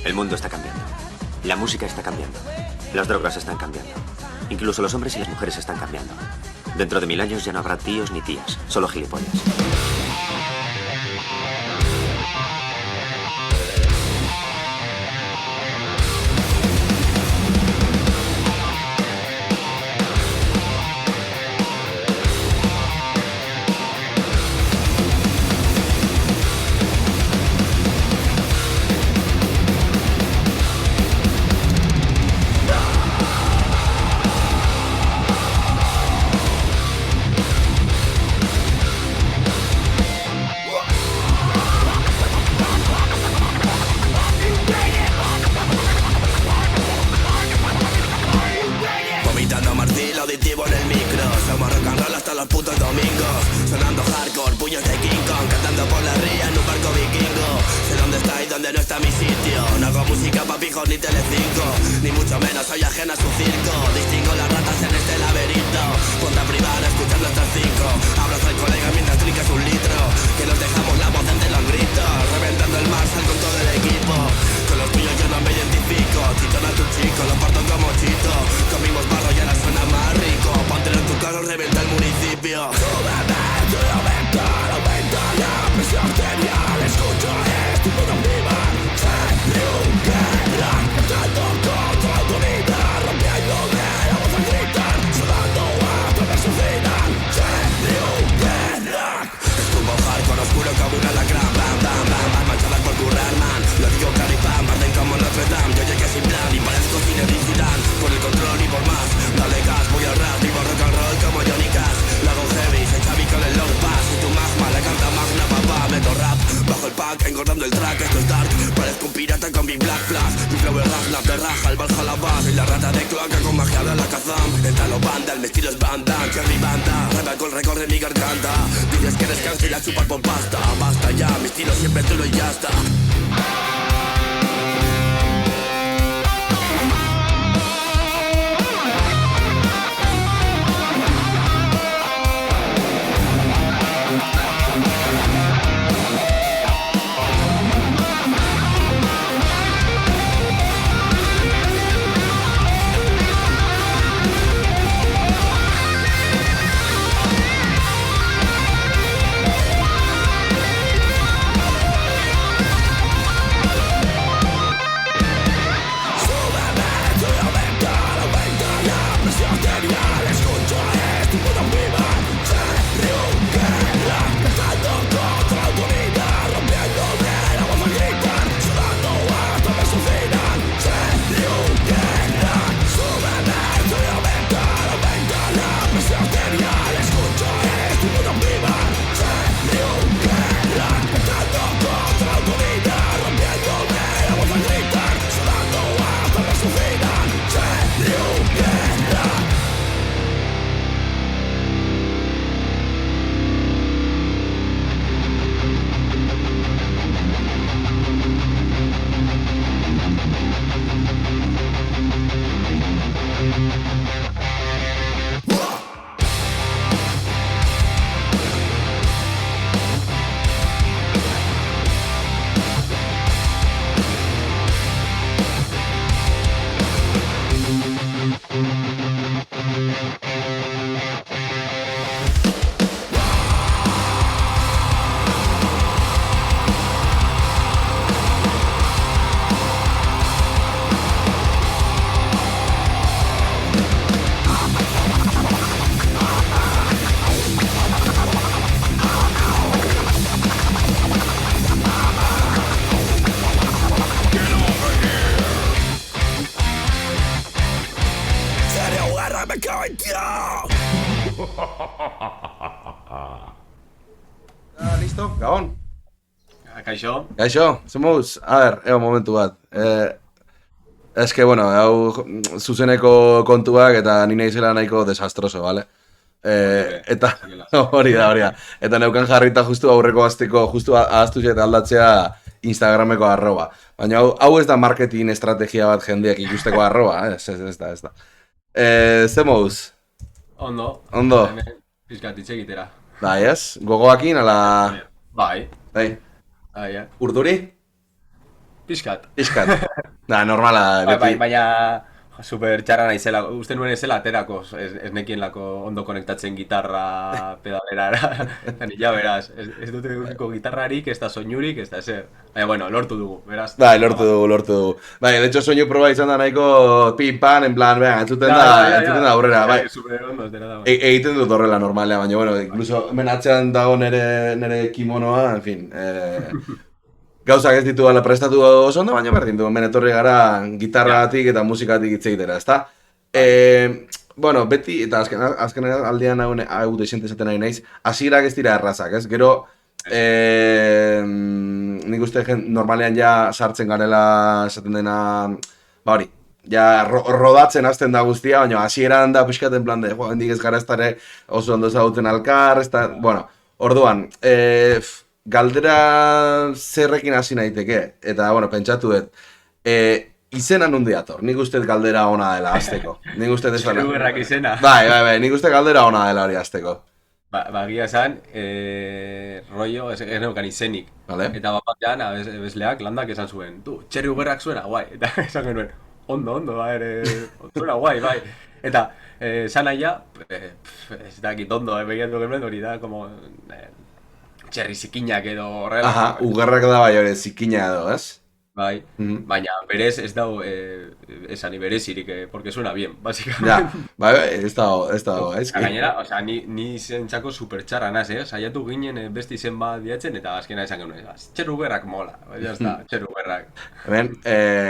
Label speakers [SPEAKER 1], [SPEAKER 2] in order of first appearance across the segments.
[SPEAKER 1] El mundo está cambiando. La música está cambiando. Las drogas están cambiando. Incluso los hombres y las mujeres están cambiando. Dentro de 1000 años ya no habrá tíos ni tías, solo gilipollas.
[SPEAKER 2] Vomitando marfil auditivo en el micro. Somos rock and roll hasta los putos domingos. Sonando hardcore, puños de King Kong. Cantando por la ría en un barco vikingo. Sé dónde está y dónde no está mi sitio. No hago música pa' pijos ni Telecinco. Ni mucho menos soy ajena a su circo. Distingo las ratas en este laberinto. Ponta privada escuchando estos 5. Abrazo al colega mientras trincas un litro. Que nos dejamos la voz entre los gritos. Reventando el Marshall con todo el equipo. Con los tuyos yo no me identifico. Chitón a tu chico, lo parto como chito. Comimos barro y ahora suena más rico. Póntelo en tu carro, reventa el municipio. Súbeme, aumenta la presión arterial. Escucho esto y puedo vivir. New guerra, cantando contra la autoridad. Rompiéndome la voz al gritar. Sudando hasta me suicidan. New guerra. Escupo hardcore oscuro como una lacra. Bam, bam, bam, bam, manchadas por currar, man. Lo digo caripán, parten como Notre Dame. Yo llegué sin plan y parezco Zinedine Zidane. Por el control y por más, dale gas, voy al rap. Vivo rock and roll como Johnny Cash. Lo hago heavy, soy Xavi con el long pass. Y tu magma le canta magna papá. Meto rap, bajo el pack, engordando el track. Esto es dark, parezco un pirata con mi black flash. Mi flow es rap, te raja, el Valhalla Bass. Y la rata de cloaca con magia de la Kazam. Entra los banda, mi estilo es banda. Cherry banda, rap alcohol recorre mi garganta. Dices que descanso y la chupas por pasta. Basta ya, mi estilo siempre tuyo y ya está.
[SPEAKER 3] Listo, Gabon.
[SPEAKER 4] Kaixo.
[SPEAKER 3] Kaixo, zemuz, a ber, momentu bat. Eske, bueno, hau zuzeneko kontuak eta ni naizela nahiko desastroso, vale? Eta hori da. Eta neukan jarrita justu aurreko asteko, justu ahaztu eta aldatzea Instagrameko arroba. Baina hau ez da marketing estrategia bat jendeak ikusteko arroba, ez da. Zemuz?
[SPEAKER 4] Ondo.
[SPEAKER 3] Ondo.
[SPEAKER 4] Pizkat hitz egitera.
[SPEAKER 3] Bai, ez? Gogoakin, ala...
[SPEAKER 4] Bai.
[SPEAKER 3] Bai.
[SPEAKER 4] Bai,
[SPEAKER 3] Urduri?
[SPEAKER 4] Pixkat.
[SPEAKER 3] Iskat. Da, normala da, beti.
[SPEAKER 4] Baina super txarra naizela, uste nuen ezela aterako, ez nekienlako ondo konektatzen gitarra pedalera, eta nila beraz, ez dute edukiko gitarrarik, ez da soinurik, ez da ezer. Baina, bueno, lortu dugu, beraz.
[SPEAKER 3] Bai, lortu dugu. Bai, de hecho, soinu proba izan da nahiko pin-pan, en plan, beha, entzuten da aurrera, bai.
[SPEAKER 4] Super ondo, ez dela da.
[SPEAKER 3] Egiten dut horrela normalea, baina, bueno, incluso hemen atzean dago nere kimonoa, en fin, gauzak ez ditu ala prestatu oso ondo, baina berdin du, hemen etorri gara gitarratik eta musikatik hitz egitera, ezta? Bueno, beti, eta azken aldean hau desente esaten nahi naiz, hasierak ez dira errazak, ez? Gero, nik uste normalean ja sartzen garela esaten dena, ba hori, ja rodatzen hasten da guztia, baina hasieran da pixkaten plan de, hendik ez gara ez dara oso ondo ezagutzen alkar, ez da, bueno, orduan, galdera zerrekin hasi naiteke, eta, bueno, pentsatu dut, izena nundi ator, nik uste galdera ona dela azteko. Nik uste ez dela.
[SPEAKER 4] Txerugerrak izena.
[SPEAKER 3] Bai, nik uste galdera ona dela hori azteko.
[SPEAKER 4] Ba, gia esan, rollo, ez neukan izenik.
[SPEAKER 3] Vale.
[SPEAKER 4] Eta batean, abesleak landak esan zuen, tu, txerugerrak zuena guai. Eta esan genuen, ondo, ba, zuena guai, bai. Eta, esan aia, ez dakit ondo, begiatu genuen hori da, como, txerri zikinak edo horrela.
[SPEAKER 3] Aha, ugarrak da bai hori zikina edo, ez?
[SPEAKER 4] Bai, baina berez ez dago esani berezirik, porque suena bien, básicamente.
[SPEAKER 3] Ja, bai, ez dago, ez?
[SPEAKER 4] Gainera, osea, ni zentzako super txarra naz, saiatu ginen beste izen bat diatzen, eta azkena esan genuen, txerugerrak mola, ya está, txerugerrak.
[SPEAKER 3] Hemen,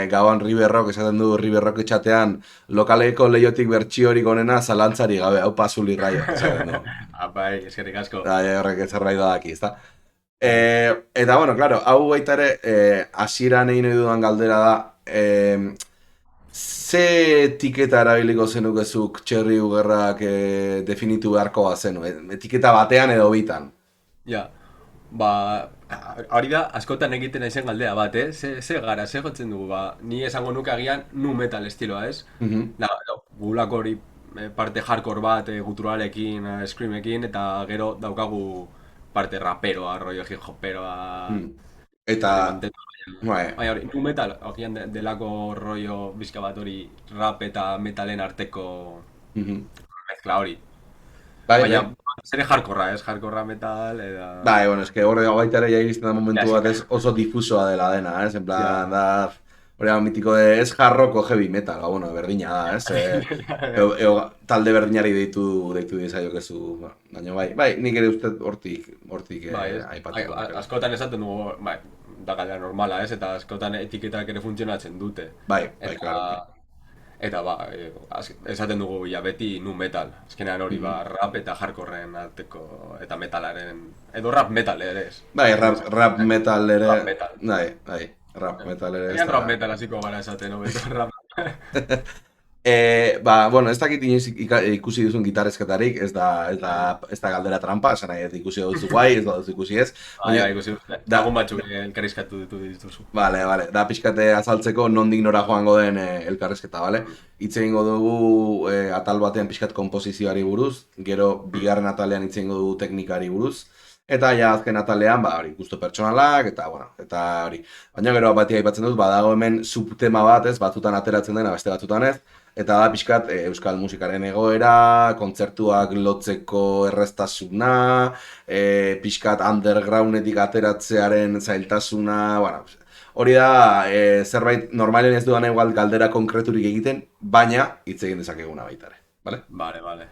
[SPEAKER 3] gauan Riverrock, esaten du Riverrock etxatean, lokaleko lehiotik bertsiorik onena zalantzari gabe, hau pasuli raio, esaten du.
[SPEAKER 4] Bai, eskerrik asko.
[SPEAKER 3] Horrek zerbait da daki, ezta? Eta, bueno, claro, hau baita ere, hasieran egin nahi dudan galdera da, ze etiketa erabiliko zenukezuk Txerri Ugerrak definitu beharko bazenu, etiketa batean edo bitan?
[SPEAKER 4] Ja, ba, hori da, askotan egiten naizen galdea bat, ze gara, ze jotzen dugu, ba, ni esango nuke agian nu metal estiloa, ez? Gulako hori parte hardcore bat, guturalekin, screamekin, eta gero daukagu parte raperoa, rollo hip hoperoa.
[SPEAKER 3] Eta,
[SPEAKER 4] bai, hori, nu metal, agian delako rollo bizka bat hori rap eta metalen arteko mezkla hori. Baina, zere hardcorra, ez? Hardcorra metal, eta...
[SPEAKER 3] Bai, bueno, eske horre baita ere ja iristen da momentu bat ez oso difusoa dela dena, ez? En plan, da... Hore mitiko de, ez jarroko heavy metal, bueno, berdina da, ez? Talde berdinari deitu diezaiokezu, baina bai, nik ere uste hortik aipatu.
[SPEAKER 4] Askotan esaten dugu, bai, da galdera normala, ez? Eta askotan etiketak ere funtzionatzen dute.
[SPEAKER 3] Bai, klaro.
[SPEAKER 4] Eta ba, esaten dugu ja beti nu metal. Azkenean hori ba, rap eta hardcoreen arteko eta metalaren, edo rap metal ere ez.
[SPEAKER 3] Bai, rap metal ere.
[SPEAKER 4] Rap metal.
[SPEAKER 3] Bai. Rap metal ere ez da.
[SPEAKER 4] Rap metal hasiko gara esaten, rap.
[SPEAKER 3] Ba, bueno, ez dakit inoiz ikusi duzun gitarrezketarik, ez da galdera trampa, esan nahi ikusi duzu guai, ez da duzu ikusi ez.
[SPEAKER 4] Baina, ikusi duzu, dagun batzuk elkarrizkatu dituzu.
[SPEAKER 3] Vale, da pixkate azaltzeko nondik nora joango den elkarrizketa, bale? Hitz egingo dugu atal batean pixkat konposizioari buruz, gero bigarren atalean hitz egingo dugu teknikari buruz, eta ja azken atalean, ba, hori, gusto pertsonalak, eta, bueno, eta hori. Baina gero batia aipatzen dut, badago hemen subtema bat, ez, batzutan ateratzen dena, beste batzutan ez, eta da pixkat euskal musikaren egoera, kontzertuak lotzeko erreztasuna, pixkat undergroundetik ateratzearen zailtasuna, bueno, hori da zerbait normalen ez dudan egual galdera konkreturik egiten, baina hitz egin dezakeguna baita ere, bale?
[SPEAKER 4] Bale.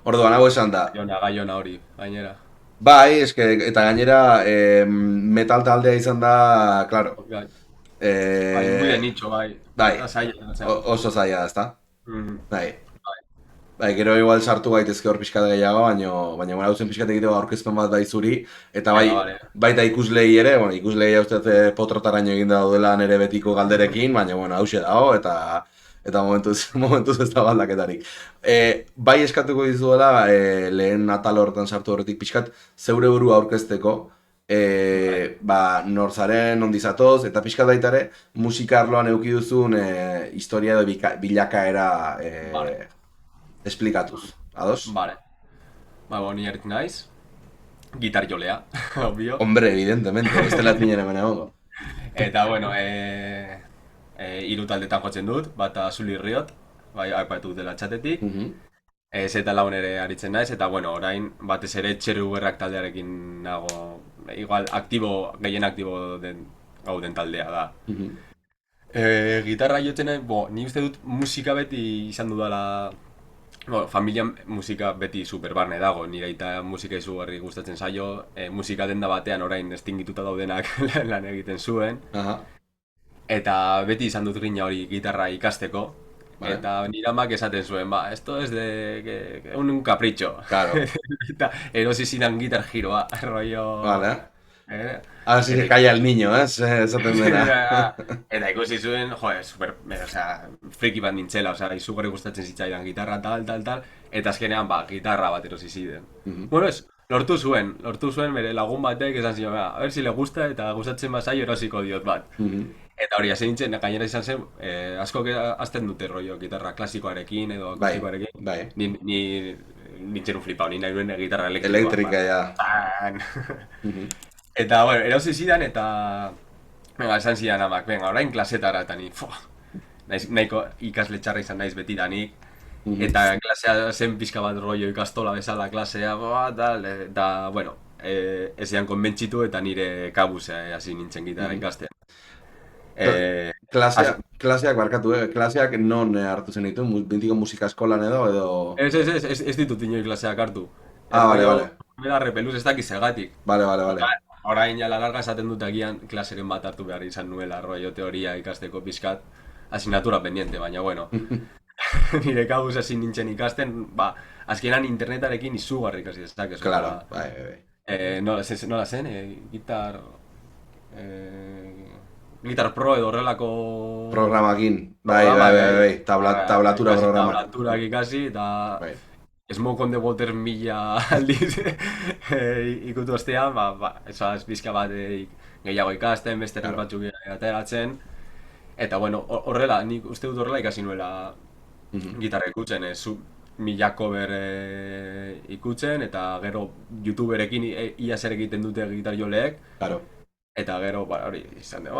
[SPEAKER 3] Orduan, hau esan da.
[SPEAKER 4] Gaiona hori, gainera.
[SPEAKER 3] Bai, eske, eta gainera metal taldea izan da, klaro.
[SPEAKER 4] Bai, muy de nicho, bai.
[SPEAKER 3] Bai, oso zaila da, ezta? Bai, gero igual sartu gaitezke hor pixkat gehiago, baina hau zen pixkat egiteko aurkezpen bat bai zuri, eta baita ikuslei ere, bueno, ikuslei hau potrotaraino egin daudela nere betiko galderekin, baina, bueno, hause dago, eta momentuz ez da galdaketarik. Bai eskatuko dizuela, lehen atal horretan sartu horretik pixkat, zeure burua aurkezteko, nor zaren, ondizatoz, eta pixkat daitare, musikarloan eduki duzun historia edo bilakaera esplikatuz. Ados?
[SPEAKER 4] Bale. Ni erit naiz, gitar jolea, obvio.
[SPEAKER 3] Hombre, evidentemente, ez dela tinen hemen egongo.
[SPEAKER 4] Eta, bueno, hiru taldetan jotzen dut, bata Zuli Riot, bai, aipatu dela txatetik, Zeta Laun ere aritzen naiz, eta, bueno, orain batez ere Txerri Uberrak taldearekin nago, igual, gehien aktibo gauden taldea da. Gitarra jotzen nahi, ni uste dut musika beti izan dudala, familian musika beti superbarne dago, nire aita musika izugarri gustatzen zaio, musika denda batean orain estingituta daudenak lan egiten zuen, eta beti izan dut grina hori gitarra ikasteko, eta nire amak esaten zuen, esto es de un capricho,
[SPEAKER 3] Claro.
[SPEAKER 4] eta erosi zidan gitar giroa, rollo...
[SPEAKER 3] Vale. Así que calla el niño, esaten dena.
[SPEAKER 4] Eta ikusi zuen, super, friki bat nintzela, izugarri gustatzen zitzaidan gitarra, tal, eta azkenean, gitarra bat erosi ziren. Bueno, lortu zuen bere lagun batek esan zion, a ver si le gusta, eta gustatzen bazaio erosiko diot bat. Eta hori, hasi nintzen, gainera izan zen, asko azten dute rollo, gitarra klasikoarekin edo akustikoarekin.
[SPEAKER 3] Bai.
[SPEAKER 4] Ni nintzen flipau, ni nahi duen gitarra elektrikoa.
[SPEAKER 3] Elektrika, ja.
[SPEAKER 4] Eta, bueno, erosi zidan eta... Venga, esan zidan amak, orain klasetara eta ni... Nahiko ikasle txarra izan naiz betidanik. Eta klasea zen pixka bat rollo ikastola bezala klasea, eta, bueno, ez zidan konbentxitu eta nire kabuzea hasi nintzen gitarra ikastean.
[SPEAKER 3] Klaseak barkatu, klaseak non hartu zen ditu? Bintiko musika eskolan edo?
[SPEAKER 4] Ez ditut inoiz klaseak hartu.
[SPEAKER 3] Vale.
[SPEAKER 4] Bera repeluz ez dakiz egatik.
[SPEAKER 3] Vale.
[SPEAKER 4] Orain jala larga esaten dut agian klaseren bat hartu behar izan nuela, rollo teoria ikasteko pixkat, asignatura pendiente, baina bueno. Nire kabuz ezin nintzen ikasten, azkenan internetarekin izugarri ikasi dezakez.
[SPEAKER 3] Claro, bai.
[SPEAKER 4] Nola zen, Gitar Pro edo horrelako...
[SPEAKER 3] Programakin, bai, tablatura programa.
[SPEAKER 4] Tablaturak ikasi, eta... Smoke on the Water 1000 aldiz ikutu ostean, ez bizka bat gehiago ikasten, beste batzuk ateratzen. Eta, bueno, horrela, nik uste dut horrela ikasi nuela gitarra ikutzen, mila cover ikutzen, eta gero YouTuberekin ia zer egiten dute gitar joleek.
[SPEAKER 3] Claro.
[SPEAKER 4] Eta gero, hori, izan de,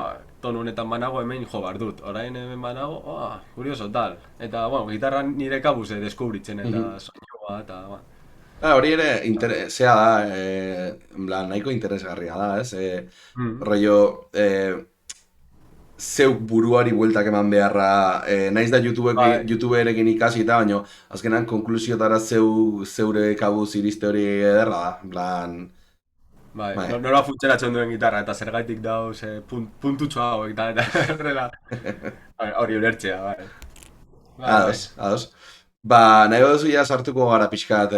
[SPEAKER 4] tonu honetan banago hemen jo bar dut, orain hemen banago, kurioso tal. Eta, bueno, gitarra nire kabuz deskubritzen eta soinua eta,
[SPEAKER 3] Hori ere, zea da, nahiko interesgarria da, ez? Rollo, zeuk buruari bueltak eman beharra, naiz da YouTuberekin ikasi eta, baina azkenan konklusiotara zeure kabuz iriste hori ederra da,
[SPEAKER 4] nola funtzionatzen duen gitarra eta zergaitik dauz puntutxo hau eta horrela hori ulertzea,
[SPEAKER 3] Ados. Nahi baduzu ja sartuko gara pixkat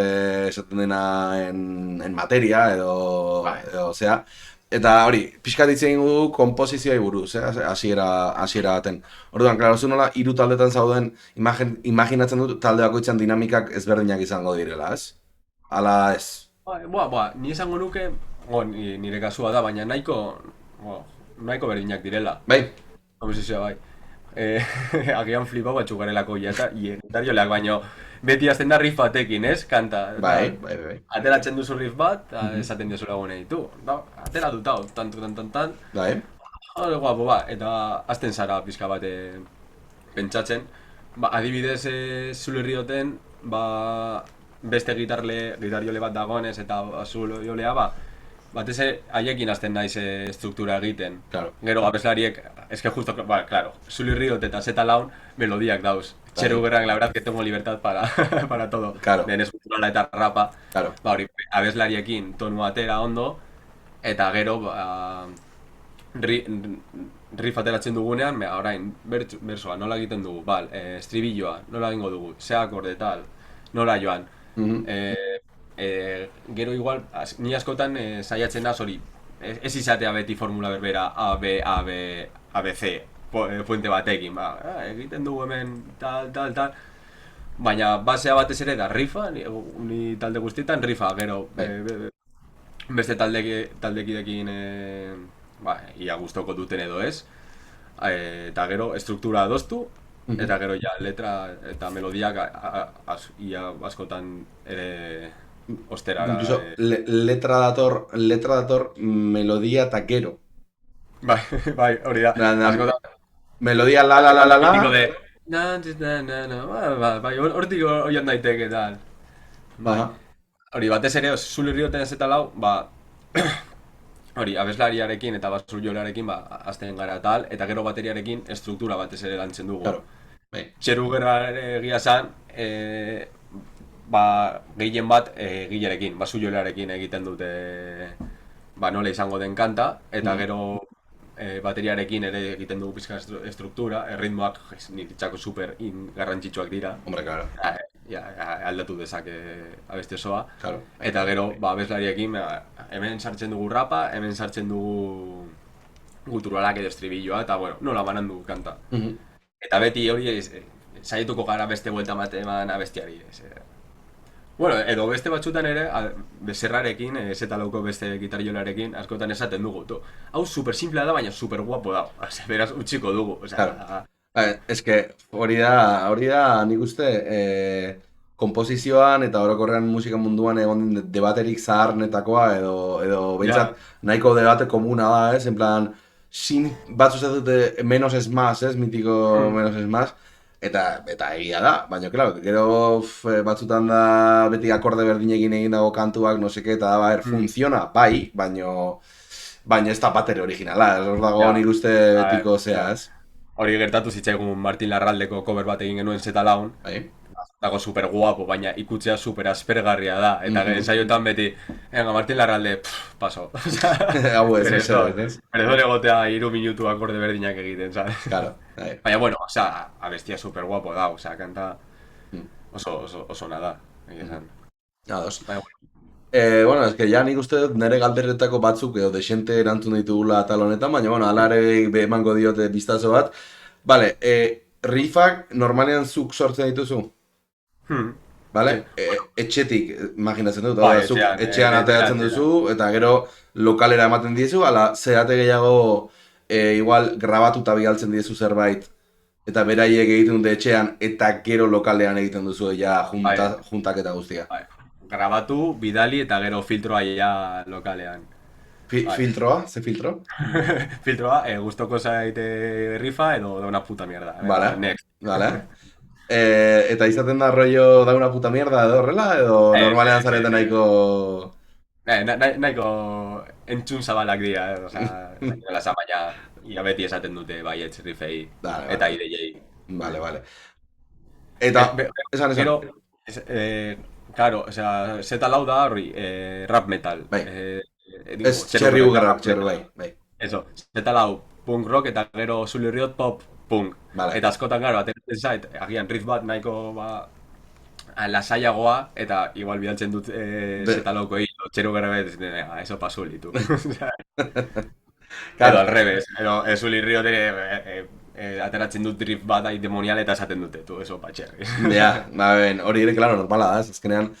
[SPEAKER 3] esaten dena en materia edo zea. Eta hori, pixkat ditzen dugu komposizioa buruz, hasiera baten. Orduan, klaro, zu nola hiru taldetan zauden, imaginatzen dut talde bakoitzan dinamikak ezberdinak izango direla, ez? Ala ez?
[SPEAKER 4] Ni esango nuke, nire kasua da, baina nahiko berdinak direla.
[SPEAKER 3] Bai.
[SPEAKER 4] Komposizioa bai. Agian flipau batxuk garelako gitarioleak, baina beti azten da riff batekin, ez? Kanta.
[SPEAKER 3] Bai.
[SPEAKER 4] Ateratzen duzu riff bat, esaten diozu lagunei ditu. Atera dut hau, tan.
[SPEAKER 3] Bai.
[SPEAKER 4] Guapo, eta azten zara pixka bat pentsatzen. Adibidez, Zule Rioten, beste gitarjole bat dagoenez eta Zule jolea, batez haiekin azten naiz struktura egiten.
[SPEAKER 3] Claro.
[SPEAKER 4] Gero abeslariek, eske justo, claro, Zuli Riot eta Zeta Laun melodiak dauz. Txerri Uberrak, la verdad que tengo libertad para todo.
[SPEAKER 3] Claro.
[SPEAKER 4] Denez kulturala eta rapa.
[SPEAKER 3] Claro.
[SPEAKER 4] Hori, abeslariekin tonu atera ondo, eta gero, riff ateratzen dugunean, orain, bersoa, nola egiten dugu, estribilloa, nola egingo dugu, ze akorde tal, nola joan. Gero igual, ni askotan saiatzen naz hori, ez izatea beti formula berbera A, B, A, B, A, B, C, puente batekin, egiten dugu hemen tal, baina basea batez ere da rifa, ni talde guztietan rifa, gero beste taldekidekin ia gustoko duten edo ez, eta gero estruktura adostu, eta gero ja letra eta melodiak ia askotan ere ostera.
[SPEAKER 3] Incluso letra dator melodia eta gero.
[SPEAKER 4] Bai, hori da. Askotan,
[SPEAKER 3] Melodia la
[SPEAKER 4] típico de... Bai, hortik oian daiteke, tal. Bai.
[SPEAKER 3] Aha.
[SPEAKER 4] Hori, batez ere, Zulirrioten ez eta lau, hori, abeslariarekin eta basurjolarekin, azten gara tal, eta gero bateriarekin estruktura batez ere lantzen dugu.
[SPEAKER 3] Claro. Bai.
[SPEAKER 4] Txeru gerra egia zan, gehien bat gilerekin, basurjolarekin egiten dute, nola izango den kanta, eta gero bateriarekin ere egiten dugu pizka estruktura, erritmoak niretzako super garrantzitsuak dira.
[SPEAKER 3] Hombre, claro.
[SPEAKER 4] Aldatu dezake abesti osoa.
[SPEAKER 3] Claro.
[SPEAKER 4] Eta gero, abeslariakin, hemen sartzen dugu rapa, hemen sartzen dugu guturalak edo estribilloa, eta bueno, nola banan dugu kanta. Eta beti hori saietuko gara beste buelta eman abestiari. Bueno, edo beste batzutan ere, beserrarekin, Z-lauko beste gitarriolarekin, askotan esaten dugu. Hau super simplea da, baina super guapo da. Beraz, utxiko dugu.
[SPEAKER 3] Claro. Ez que hori da nik uste komposizioan eta orokorrean musika munduan egon debaterik zaharnetakoa edo behintzat nahiko debate komuna da, ez? En plan, batzu ez dute menos es más, ez? Mitiko menos es más. Eta egia da, baina, claro, gero batzutan da beti akorde berdinekin egin dago kantuak, no seke, eta da, funtziona, bai, baina ez da batere originala, ez dago nik uste betiko zea, ez?
[SPEAKER 4] Hori gertatu zitzaigun Martin Larraldeko cover bat egin genuen Z-laun, dago super guapo, baina ikutzea super aspergarria da, eta ensaioetan beti, Martin Larralde, paso.
[SPEAKER 3] Hau ez, ez?
[SPEAKER 4] Perdón egotea 3 minutu akorde berdinak egiten, ¿sabes?
[SPEAKER 3] Claro.
[SPEAKER 4] Baina, bueno, abestia super guapo da, kanta oso nada, egia esan.
[SPEAKER 3] Ados. Bueno, es que ya nik uste dut nire galderetako batzuk edo desente erantzun ditugula atal honetan, baina, bueno, alare emango diote biztazo bat. Vale, riffak normalean zuk sortzen dituzu? Vale? Etxetik, imaginatzen dut, zuk etxean ateratzen duzu, eta gero lokalera ematen dizu, ala zerate gehiago igual grabatuta bialtzen diezu zerbait, eta beraiek egiten dute etxean, eta gero lokalean egiten duzu, juntak eta guztia.
[SPEAKER 4] Grabatu, bidali eta gero filtroa ja lokalean.
[SPEAKER 3] Filtroa? Ze filtro?
[SPEAKER 4] Filtroa, gustoko zaite rifa edo da una puta mierda.
[SPEAKER 3] Vale,
[SPEAKER 4] next.
[SPEAKER 3] Vale. Eta izaten da rollo da una puta mierda edo horrela, edo normalean zarete nahiko...
[SPEAKER 4] Nahiko entzun zabalak dira, baina ia beti esaten dute baietz rifei eta ideiei.
[SPEAKER 3] Vale. Eta, esan.
[SPEAKER 4] Claro, Z-lau da horri, rap metal.
[SPEAKER 3] Ez txerri ugarrak, bai.
[SPEAKER 4] Eso, Z-lau punk rock eta gero Zulirriot pop punk. Eta askotan garo, ateratzen zait, agian riff bat nahiko lasaiagoa, eta igual bidaltzen dut Z-lauko txerri ugarrak eso pasulitu. Edo al revés, edo Zulirriot ateratzen dut riff bat demonial eta esaten dute, eso patxerri.
[SPEAKER 3] Ja, hori ere, klaro, normala da, azkenean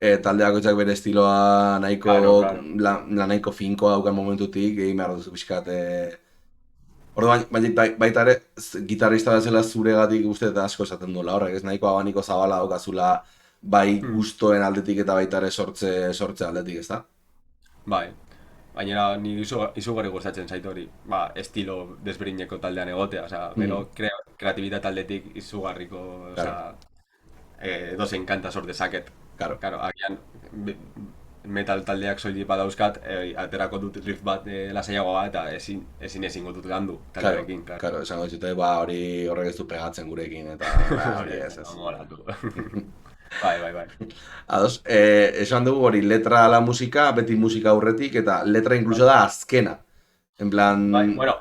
[SPEAKER 3] taldeakoitzak bere estiloa nahiko finkoa daukan momentutik, egin behar duzu pixkat. Orduan, baita ere, gitarrista bezala zuregatik uste eta asko esaten duela horrek, ez nahiko abaniko zabala daukazula bai gustoen aldetik eta baita ere sortze aldetik, ez da?
[SPEAKER 4] Bai. Baina ni izugarri gustatzen zait hori, estilo desberdineko taldean egotea, bero kreatibitate taldetik izugarriko, dozein kanta sort dezaket. Claro, agian metal taldeak soilik badauzkat, aterako dut riff bat lasaiagoa eta ezingo dut gandu taldearekin.
[SPEAKER 3] Claro, esango zute, hori horrek ez du pegatzen gurekin eta hori ez.
[SPEAKER 4] Bai.
[SPEAKER 3] Ados, esan dugu hori letra ala musika, beti musika aurretik eta letra inkluso da azkena. En plan...
[SPEAKER 4] Bai, bueno,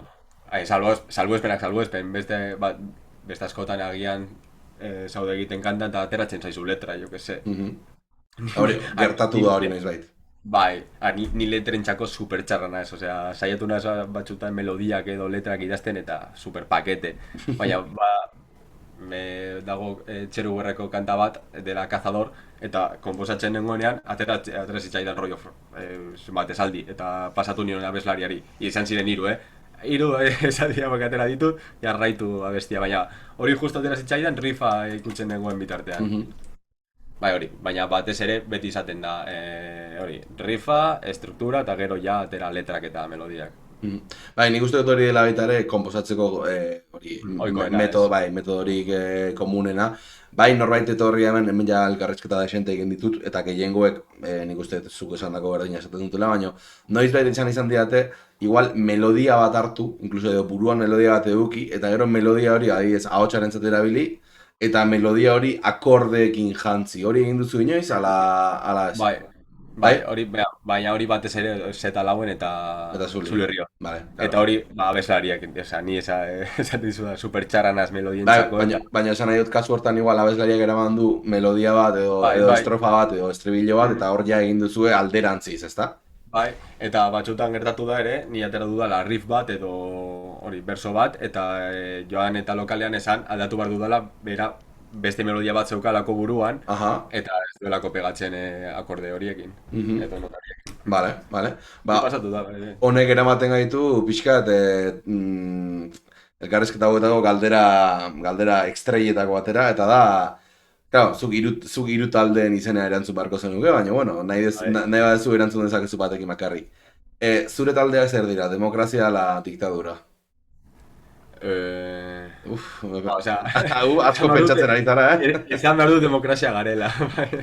[SPEAKER 4] salbuespen, beste askotan agian zaude egiten kantan eta ateratzen zaizu letra, jo que se.
[SPEAKER 3] Hori, gertatu da hori naiz bait.
[SPEAKER 4] Bai, ni letrentzako super txarra naiz, saiatu naiz batzutan melodiak edo letrak idazten eta super pakete. Baina, dago txeru gerreko kanta bat dela Cazador eta konposatzen nengoenean atera zitzaidan rollo bat esaldi eta pasatu nion abeslariari izan ziren 3, Hiru esaldia bakatera ditut, jarraitu abestia, baina hori justo atera zitzaidan rifa ikutzen nengoen bitartean. Bai hori, baina batez ere beti izaten da hori, rifa, estruktura eta gero ja atera letrak eta melodiak.
[SPEAKER 3] Bai, nik uste dut hori dela baita ere, komposatzeko hori,
[SPEAKER 4] Ohikoena,
[SPEAKER 3] metodorik komunena. Bai, norbait etorri hemen ja elkarrizketa da xente egin ditut, eta gehiengoek, nik uste dut zuk esandako berdina esaten dutela, baina noiz bait izan diate, igual melodia bat hartu, inkluso edo buruan melodia bat eduki, eta gero melodia hori, adibidez, ahotsaren erabili, eta melodia hori akordeekin jantzi. Hori egin duzu inoiz, ala ez?
[SPEAKER 4] Bai, baina hori batez ere zeta lauen eta Zulirrio.
[SPEAKER 3] Vale,
[SPEAKER 4] Eta hori, abeslariak, ni esaten dizu da, super txaranaz
[SPEAKER 3] Bai,
[SPEAKER 4] melodientzako.
[SPEAKER 3] baina esan nahi dut kasu hortan igual abeslariak eraman du melodia bat edo estrofa bat edo estribillo bat eta hor ja egin duzue alderantziz, ezta?
[SPEAKER 4] Bai, eta batzutan gertatu da ere, ni atera dudala riff bat edo hori verso bat, eta joan eta lokalean esan aldatu behar dudala, bera beste melodia bat zeukalako buruan, eta ez duelako pegatzen akorde horiekin, edo notariekin.
[SPEAKER 3] Vale.
[SPEAKER 4] Pasatu da,
[SPEAKER 3] honek eramaten gaitu pixkat elkarrizketa hauetako galdera ekstreietako batera, eta da, claro, zuk hiru taldeen izena erantzun beharko zenuke, baina, bueno, nahi badezu erantzun dezakezu batekin bakarrik. Zure taldeak zer dira, demokrazia ala diktadura? Asko pentsatzen ari zara,
[SPEAKER 4] Ezan behar du demokrazia garela.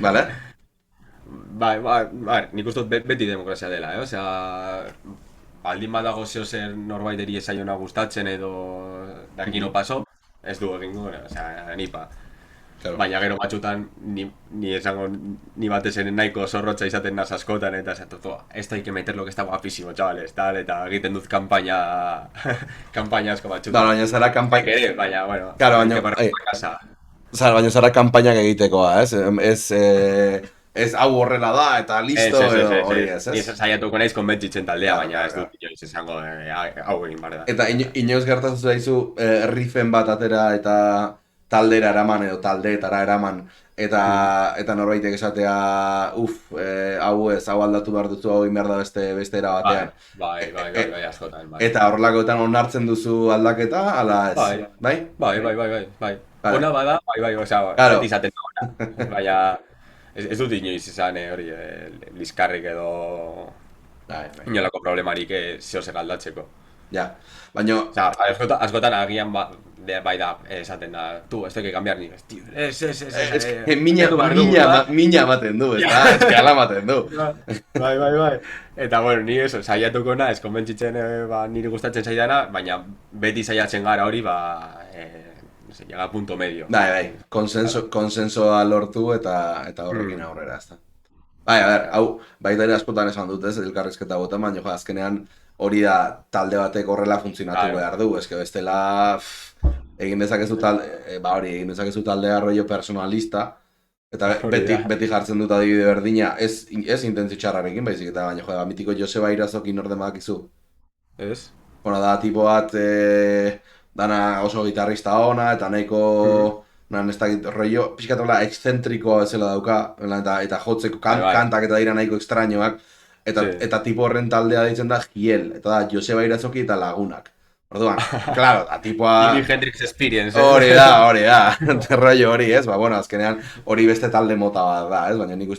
[SPEAKER 3] Vale?
[SPEAKER 4] Bai, nik uste dut beti demokrazia dela, baldin badago zeo zer norbaiteri esaiona gustatzen edo dakino paso, ez du egingo, nipa. Baina gero batzutan, ni esango, ni batez ere nahiko zorrotza izaten naz askotan, eta esto hay que meterlo que está guapísimo, chavales, tal, eta egiten duz kampaina asko batzutan.
[SPEAKER 3] Baina zara kampaina...
[SPEAKER 4] Baina, bueno,
[SPEAKER 3] baina zara kampainak egitekoa, ez hau horrela da, eta listo, edo hori ez,
[SPEAKER 4] ez? Saiatuko naiz konbentzitzen taldea, baina ez dut inoiz esango hau egin behar da.
[SPEAKER 3] Eta inoiz gertatzen zaizu riffen bat atera eta taldera eraman edo taldeetara eraman eta norbaitek esatea hau ez, hau aldatu behar duzu, hau behar da beste era batean.
[SPEAKER 4] Bai, askotan.
[SPEAKER 3] Eta horrelakoetan onartzen duzu aldaketa, ala ez?
[SPEAKER 4] Bai. Ona bada, bai, beti izaten da ona. Baina ez dut inoiz izan hori liskarrik edo inolako problemarik zehozer aldatzeko.
[SPEAKER 3] Ja, baina...
[SPEAKER 4] Askotan agian bai da, esaten da, esto hay que cambiar ni, tío,
[SPEAKER 3] mina ematen du, ez que ala ematen du.
[SPEAKER 4] Bai. Eta, bueno, ni eso, saiatuko naiz, konbentzitzen niri gustatzen zaidana, baina beti saiatzen gara hori, llega a punto medio.
[SPEAKER 3] Bai, konsensoa lortu eta horrekin aurrera, ezta. Bai, a ber, hau, baita ere askotan esan dut, ez, elkarrizketa botan, baina azkenean hori da talde batek horrela funtzionatu behar du, eske bestela egin dezakezu taldea rollo personalista, eta beti jartzen dut adibide berdina, ez intentzi txarrarekin, baizik eta baina mitiko Joseba Irazokin orden badakizu.
[SPEAKER 4] Ez?
[SPEAKER 3] Bueno, da tipo bat dana oso gitarrista ona, eta nahiko ez dakit rollo pixkatola exzentrikoa bezala dauka, eta jotzeko kantak eta dira nahiko extrañoak, eta tipo horren taldea deitzen da Giel, eta da Joseba Irazoki eta Lagunak. Orduan, claro, da tipoa...
[SPEAKER 4] Jimi Hendrix Experience,
[SPEAKER 3] Hori da, rollo hori, ez? Ba, bueno, azkenean hori beste talde mota bat da, ez? Baina nik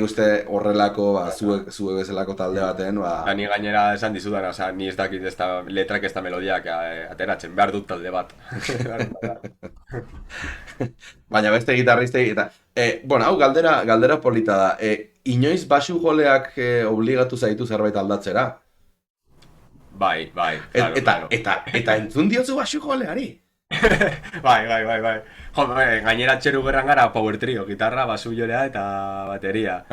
[SPEAKER 3] uste horrelako, zuek bezalako talde baten,
[SPEAKER 4] Ni gainera esan dizudan, ni ez dakit letrak ez da melodiak ateratzen, behar dut talde bat.
[SPEAKER 3] Baina beste gitarristei, eta... Bueno, hau galdera polita da. Inoiz basu joleak obligatu zaitu zerbait aldatzera?
[SPEAKER 4] Bai,
[SPEAKER 3] claro. Eta entzun diozu basu joleari?
[SPEAKER 4] Bai. Gainera txeru gerran gara power trio, gitarra, basu jolea eta bateria.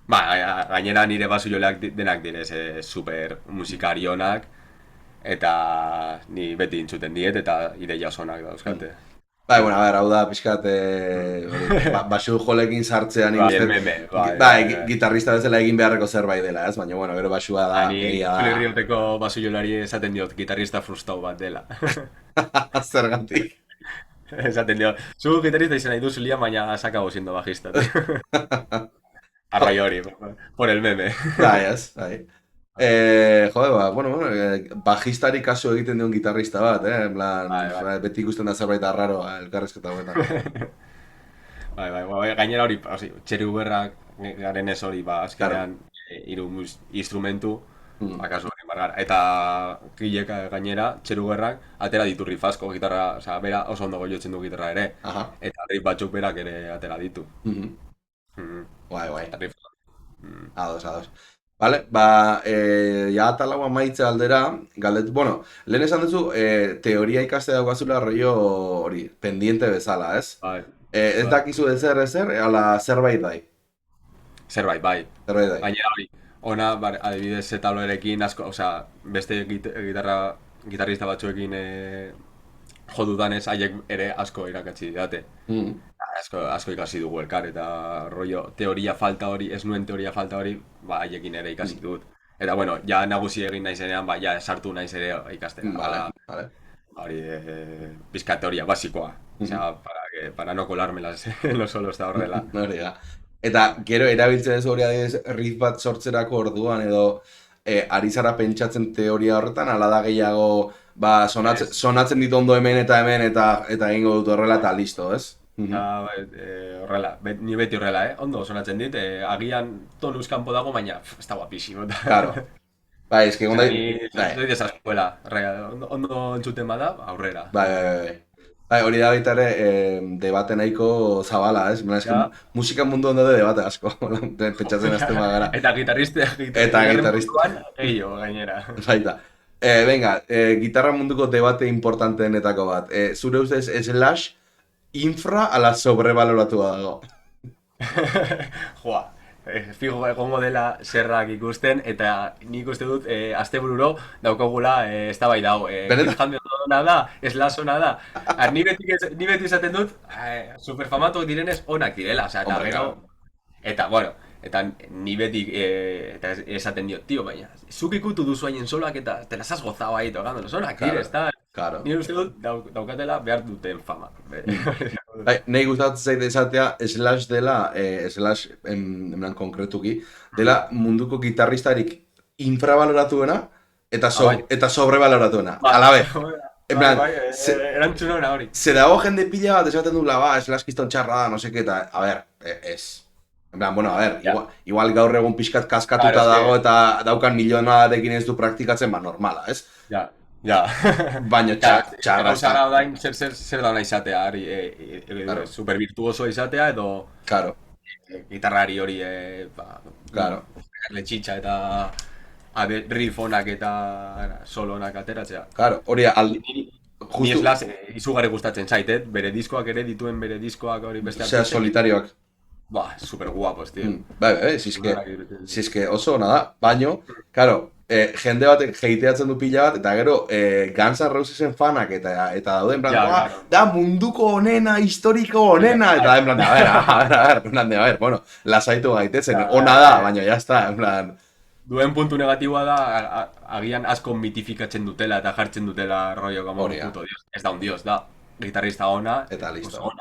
[SPEAKER 4] Gainera nire basu joleak denak direz super musikarionak, eta ni beti intzuten diet eta ideia osonak dauzkate.
[SPEAKER 3] Bai, bueno, a ver, hau da, pixkat, basu jolekin sartzean gitarrista bezala egin beharreko zerbait dela, ez? Baina, bueno, gero basua da, egia da.
[SPEAKER 4] Ni Fulirrioteko basu jolari esaten diot, gitarrista frustau bat dela.
[SPEAKER 3] Zergatik.
[SPEAKER 4] Esaten diot, zu gitarrista izan nahi duzu lian, baina sakabo siendo bajista. Arrai hori, por el meme.
[SPEAKER 3] Bai, ez, bai. Bajistari kasu egiten dion gitarrista bat, en plan, beti ikusten da zerbait arraro elkarrizketa honetan.
[SPEAKER 4] Bai, gainera hori, txeri uberrak garen ez hori, azkenean hiru instrumentu, akaso hori Margar. Eta Gilek gainera, Txerugerrak, atera ditu riff asko gitarra, osea, bera oso ondo goiotzen du gitarra ere.
[SPEAKER 3] Aha.
[SPEAKER 4] Eta riff batzuk berak ere atera ditu.
[SPEAKER 3] Mhm.
[SPEAKER 4] Mm.
[SPEAKER 3] Guai.
[SPEAKER 4] Eta riff...
[SPEAKER 3] Ados. Vale, ja atalau amaitze aldera, bueno, lehen esan duzu, teoria ikaste daukazula rollo hori, pendiente bezala, ez?
[SPEAKER 4] Bai.
[SPEAKER 3] Ez dakizu ezer, ala zerbait bai.
[SPEAKER 4] Zerbait, bai.
[SPEAKER 3] Zerbait bai.
[SPEAKER 4] Gainera hori, ona, adibidez, zetaloerekin asko, osea, beste gitarrista batzuekin jo dudanez, haiek ere asko irakatsi didate. Asko ikasi dugu elkar, eta rollo, teoria falta hori, ez nuen teoria falta hori, haiekin ere ikasi dut. Eta bueno, ja nagusi egin naizenean, ja sartu naiz ere ikasten.
[SPEAKER 3] Vale.
[SPEAKER 4] Hori, pizka teoria basikoa. Osea, para no colarme en los solos da horrela.
[SPEAKER 3] Hori da. Eta gero erabiltzen ez hori adibidez riff bat sortzerako orduan edo ari zara pentsatzen teoria horretan, ala da gehiago sonatzen dit ondo hemen eta egingo dut horrela eta listo, ez?
[SPEAKER 4] Horrela, ni beti horrela, ondo sonatzen dit, agian tonuz kanpo dago, baina ez da guapísimo.
[SPEAKER 3] Claro. Bai, eski gondai...
[SPEAKER 4] Soy de esa escuela, ondo entzuten bada, aurrera.
[SPEAKER 3] Bai. Hori da baita ere, debate nahiko zabala, ez? Musika mundu ondo de debate asko, pentsatzen azten bagara.
[SPEAKER 4] Eta gitarrista. Eio, gainera.
[SPEAKER 3] Baita. Venga, gitarra munduko debate importanteenetako bat. Zure ustez, Slash infra ala sobrevaloratu dago?
[SPEAKER 4] Joa, fijo egongo dela zerrak ikusten, eta nik uste dut astebururo daukagula eztabaida hau. Jandio ona da, Slash ona da. Ni beti esaten dut, superfamatok direnez onak direla, osea, eta gero... Eta, bueno, eta ni beti esaten dio, tio, baina, zuk ikutu duzu haien soloak eta te las has gozado ahí tocándolos, onak direz, eta... Ni uste dut daukatela behar duten fama.
[SPEAKER 3] Nahi gustatzen zait esatea, Slash dela, Slash, en konkretuki, dela munduko gitarristarik infravaloratuena eta sobrevaloratuena. Alabe.
[SPEAKER 4] Erantzun hori hori.
[SPEAKER 3] Se dago jende pila bat esaten dula, Slash kiston txarra da, no seke, eta, a ber, ez. En plan, bueno, a ver, igual gaur egun pixkat kaskatuta dago eta daukan milionarekin ez du praktikatzen, normala, ez?
[SPEAKER 4] Ja.
[SPEAKER 3] Baina txarra.
[SPEAKER 4] Gauzara orain zer da nahi izatea, supervirtuoso izatea edo...
[SPEAKER 3] Claro.
[SPEAKER 4] Gitarrari hori,
[SPEAKER 3] claro.
[SPEAKER 4] Letxitxa eta riff onak eta solo onak ateratzea.
[SPEAKER 3] Claro, hori
[SPEAKER 4] Ni Slash izugarri gustatzen zaitet, bere diskoak ere dituen bere diskoak hori beste
[SPEAKER 3] artistek. Osea, solitarioak.
[SPEAKER 4] Super guapos, tío.
[SPEAKER 3] Bai, si es que oso ona da, baino, claro, jende batek heiteatzen du pila bat, eta gero Guns N' Rosesen fanak eta dauden, en plan, da munduko onena, historiko onena, eta en plan, a ver, bueno, lasaitu gaitezen, ona da, baina ya está, en plan...
[SPEAKER 4] Duen puntu negatiboa da, agian asko mitifikatzen dutela eta jartzen dutela rollo como un puto dios. Ez da un dios, da gitarrista ona,
[SPEAKER 3] eta listo.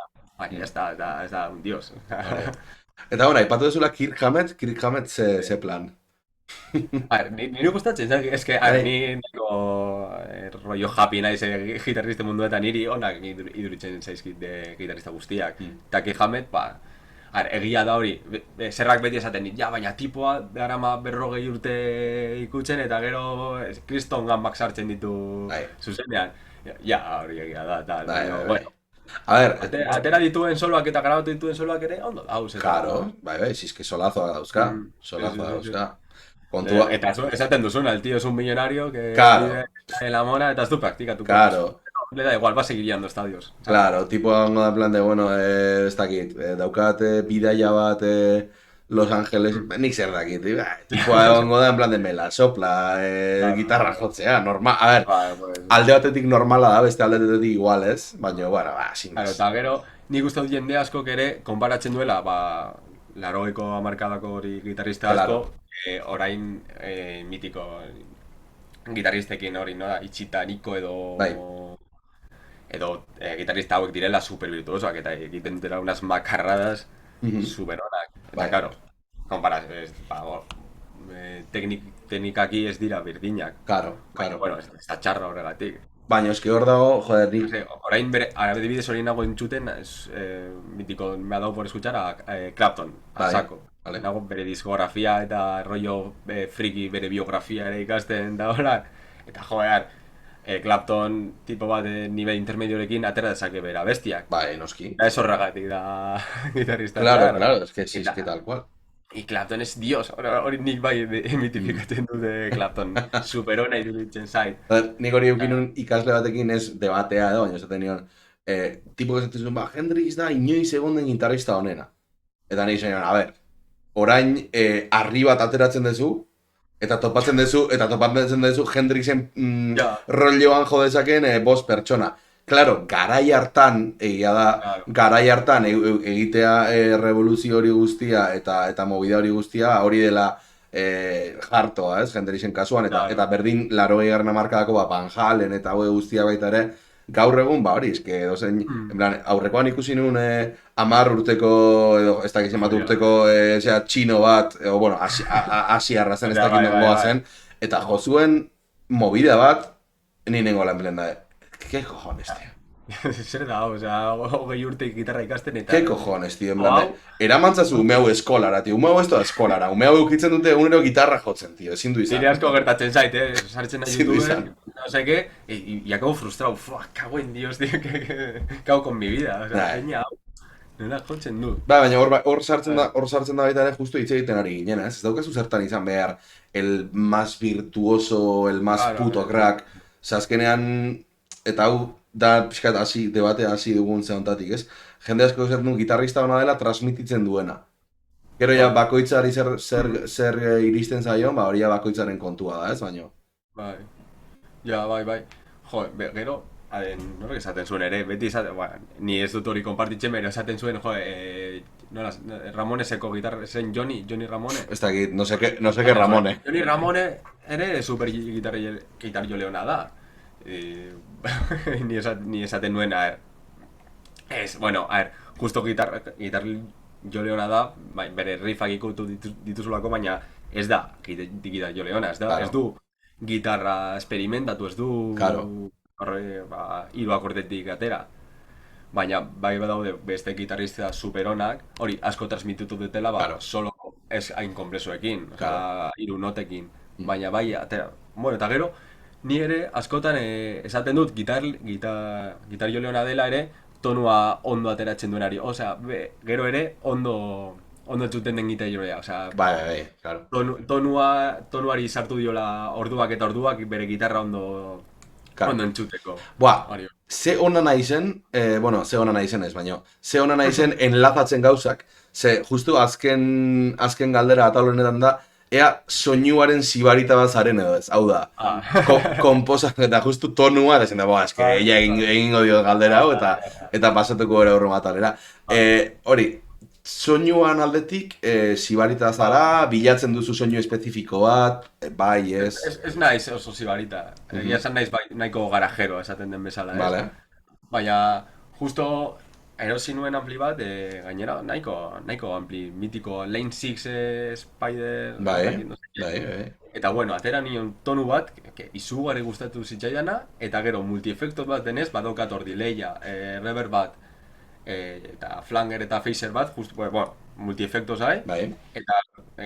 [SPEAKER 4] Baina ez da un dios.
[SPEAKER 3] Eta bueno, aipatu duzula Kirk Hammett ze plan.
[SPEAKER 4] A ver, nire gustatzen, es que ni rollo happy naiz gitarrista mundu eta niri onak iduritzen zaizkit de gitarrista guztiak. Eta Kirk Hammett, egia da hori, zerrak beti esaten dit, baina tipoa darama 40 urte ikutzen eta gero kriston gambak sartzen ditu zuzenean. Hori egia da, bueno.
[SPEAKER 3] A ver,
[SPEAKER 4] atera dituen soloak eta grabatu dituen soloak ere ondo dauz.
[SPEAKER 3] Claro, bai, si es que solazoa dauzka.
[SPEAKER 4] Eta esaten duzuna, el tío es un millonario que vive en la mona eta ez du praktikatu.
[SPEAKER 3] Claro.
[SPEAKER 4] Le da igual, va a seguir guiando estadios.
[SPEAKER 3] Claro, tipo da plan de, bueno, ez dakit, daukat bidaia bat Los Angeles, nik zer dakit, tipo da en plan de mela, sopla, gitarra jotzea, normal, a ver, alde batetik normala da, beste alde batetik igual ez, baina, bueno, sin más.
[SPEAKER 4] Eta gero, nik uste dut jende asko ere, konparatzen duela, 80ko hamarkadako hori gitarrista asko, orain mitiko gitarristekin hori, Itxita, Niko edo gitarrista hauek direla supervirtuosoak eta egiten dutela unas makarradas super onak. Eta, karo, konparaz, teknikaki ez dira birdinak.
[SPEAKER 3] Claro.
[SPEAKER 4] Bueno, ez da txarra horregatik.
[SPEAKER 3] Baina, eski hor dago, joder, nik...
[SPEAKER 4] Orain bere, adibidez hori nago entzuten, mitiko me ha dado por escuchar a Clapton, a saco.
[SPEAKER 3] Vale.
[SPEAKER 4] Nago bere diskografia eta rollo friki bere biografia ere ikasten da hola. Eta joder, Clapton tipo bat nivel intermediorekin atera dezake bera bestiak.
[SPEAKER 3] Bai, noski.
[SPEAKER 4] Eta ez horregatik da gitarrista.
[SPEAKER 3] Claro, es que sí, es que tal cual.
[SPEAKER 4] Y Clapton es dios, hori nik bai mitifikatzen dute Clapton. Superona iruditzen zait.
[SPEAKER 3] Nik hori eukinun ikasle batekin ez debatea edo, baina esaten nion, tipo que esaten zuen, Hendrix da inoiz egon den gitarrista honena. Eta nahi zen, a ver, orain arribat ateratzen duzu, eta topatzen duzu Hendrixen rolloan jodezaken bost pertsona. Claro, garai hartan, egia da, garai hartan egitea revoluzio hori guztia eta movida hori guztia hori dela jartoa, ez, Hendrixen kasuan, eta berdin 80. hamarkadako Van Halen eta hau guztia baita ere, gaur egun, hori, eske, dozen, en plan, aurrekoan ikusi nuen 10 urteko, edo, ez dakizen bat urteko, txino bat, edo, bueno, asiarra zen, ez dakit nengoa zen, eta jo zuen movida bat, ni nengoela en plan da, ¿qué cojones, tío?
[SPEAKER 4] Zer da, osea, 20 urte gitarra ikasten eta...
[SPEAKER 3] ¿Qué cojones, tío? En plan, eramantzazu ume hau eskolara, tío. Ume hau ez da eskolara. Ume hau eukitzen dute egunero gitarra jotzen, tío. Ezin du izan.
[SPEAKER 4] Nire asko gertatzen zait, sartzen nahi YouTubeen, no sé qué, y acabo frustrado. Cago en Dios, tío, que cago con mi vida. O sea, peña hau, nola jotzen du.
[SPEAKER 3] Baina hor sartzen da baita ere justu hitz egiten ari ginen, ez? Ez daukazu zertan izan behar el más virtuoso, el más puto crack. Osa, azkenean, eta hau, da pixkat debatea hasi dugun zehontatik, ez? Jende asko esaten du gitarrista ona dela transmititzen duena. Gero ja bakoitzari zer iristen zaion, hori ja bakoitzaren kontua da, ez? Baina.
[SPEAKER 4] Bai. Ja, bai. Jo, gero, norek esaten zuen ere, beti esaten, ni ez dut hori konpartitzen, pero esaten zuen, jo, Ramoneseko gitarra, zen Johnny Ramone.
[SPEAKER 3] Ez dakit, no sé qué Ramone.
[SPEAKER 4] Johnny Ramone ere super gitarrio leona da. Ni esaten nuen, bueno, justo gitar joleona da, bere riffak ikutu dituzulako, baina ez da gitar joleona, ez du gitarra experimentatu, ez du hiru akordetik atera. Baina bai badaude beste gitarrista superonak, hori asko transmititu dutela, solo ez hain konplezoekin, hiru notekin, baina bai atera. Bueno, eta gero, ni ere askotan esaten dut gitar joleona dela ere tonua ondo ateratzen duenari. Osea, gero ere ondo entzuten den gitar jolea. Osea,
[SPEAKER 3] bai, claro.
[SPEAKER 4] Tonuari sartu diola orduak eta orduak bere gitarra ondo entzuteko.
[SPEAKER 3] Ze ona nahi zen, ze ona nahi zen ez, baina ze ona nahi zen enlazatzen gauzak, ze justu azken galdera atal honetan da, ea soinuaren zibarita bat zaren edo ez, hau da, komposak eta justu tonua, dezen da, eske, ella egingo dio galdera hau, eta pasatuko gara horro matalera. Hori, soinuan aldetik, zibarita zara, bilatzen duzu soinu espezifiko bat, bai, ez...
[SPEAKER 4] Ez naiz oso zibarita, egia esan naiz nahiko garajero esaten den bezala, ez? Baina, justo... Erosi nuen ampli bat, gainera nahiko ampli, mitiko Lane 6 Spider...
[SPEAKER 3] Bai.
[SPEAKER 4] Eta bueno, atera nion tonu bat, izugarri gustatu zitzaidana, eta gero multi-efektot bat denez, badaukat hor delaya, reverb bat, eta flanger eta phaser bat, just, bueno, multi-efektos hai, eta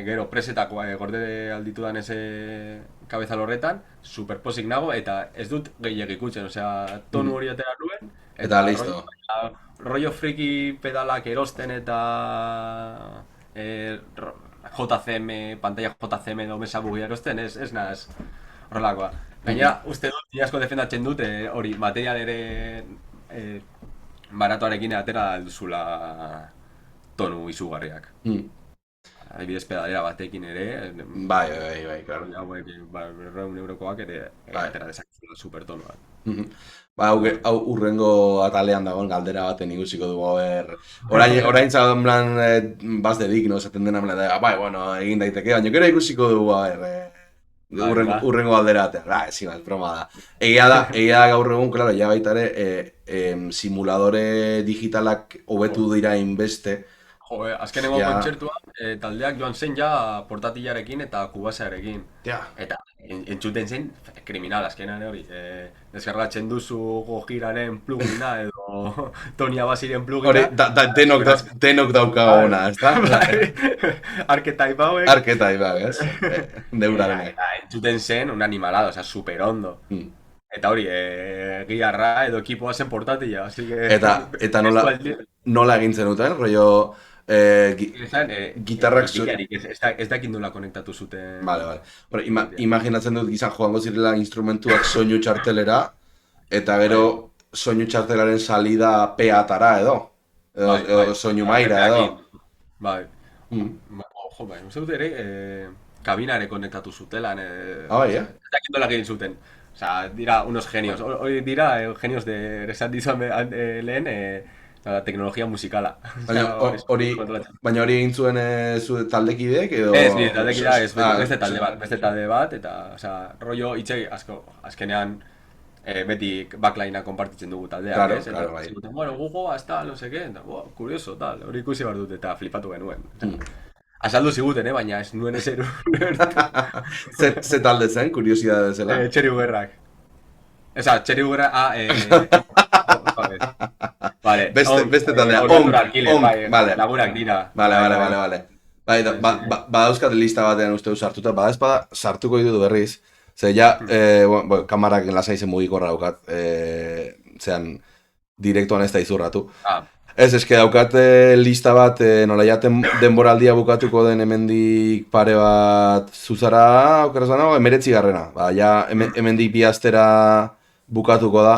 [SPEAKER 4] gero presetako gorde alditudan eze kabezal horretan, superposik nago, eta ez dut gehiagik ikutzen, osea, tonu hori atera nuen,
[SPEAKER 3] eta listo.
[SPEAKER 4] Rollo friki pedalak erosten eta JCM, pantalla JCM edo mesa bugia erosten, ez naz horrelakoa. Gainera, uste dut, ni asko defendatzen dut, hori, material ere baratoarekin atera alduzula tonu izugarriak. Adibidez pedalera batekin ere,
[SPEAKER 3] bai, claro.
[SPEAKER 4] Hauek, 200 eurokoak ere atera dezakizula supertonuak.
[SPEAKER 3] Hau urrengo atalean dagoen galdera baten ikusiko dugu, orain zagoen plan bazdedik, no, esaten dena plan, bueno, egin daiteke, baina gero ikusiko dugu, urrengo galdera batean, ez broma da. Egia da gaur egun, klaro, ja baita ere, simuladore digitalak hobetu dira inbeste.
[SPEAKER 4] Jo, azkenengo kontzertuan, taldeak joan zen ja portatilarekin eta kubasearekin. Eta entzuten zen kriminal azkenan hori. Deskargatzen duzu Gojiraren plugina edo Tony Abasiren plugina.
[SPEAKER 3] Hori, denok daukago ona, ez da?
[SPEAKER 4] Archetype hauek.
[SPEAKER 3] Archetype, ez? Neurarenak.
[SPEAKER 4] Entzuten zen un animalado, oza, super ondo. Eta hori, gitarra edo ekipoa zen portatila, así que...
[SPEAKER 3] Eta nola egin zenuten, rollo... gitarrak
[SPEAKER 4] ez dakit nola konektatu zuten.
[SPEAKER 3] Vale. Imaginatzen dut gizan joango zirela instrumentuak soinu txartelera, eta gero soinu txartelaren salida peatara edo soinu maira edo.
[SPEAKER 4] Bai. Jo, bai, uste dut ere, kabinare konektatu zutelan.
[SPEAKER 3] Bai,
[SPEAKER 4] ez dakit nola egin zuten. Osea, dira unos genios. Hori dira genios de esan dizuan lehen, teknologia musikala.
[SPEAKER 3] Baina hori egin zuen zu taldekideek edo...
[SPEAKER 4] Ez, nire taldekidea, beste talde bat, eta, osea, rollo itxei asko, azkenean beti backlinea konpartitzen dugu taldeak, ez?
[SPEAKER 3] Claro, bai.
[SPEAKER 4] Zikuten, bueno, gugo, hasta, no sé qué, eta, curioso, tal, hori ikusi behar dut, eta flipatu genuen. Azaldu ziguten, baina ez nuen ezeru.
[SPEAKER 3] Ze talde zen, kuriosidade zela?
[SPEAKER 4] Txeri Ugerrak. Eza, Txeri Ugerrak, Vale,
[SPEAKER 3] beste taldea,
[SPEAKER 4] lagunak dira.
[SPEAKER 3] Vale. Bai, badauzkat lista batean uste du sartuta, bada sartuko ditut berriz. Ze ja, kamarak lasai zen mugikorra daukat, zean, direktuan ez da izurratu. Ez, eske daukat lista bat, nola jaten denboraldia bukatuko den hemendik pare bat zuzara, aukeraz banago, 19. Ba, ja, hemendik bi astera bukatuko da.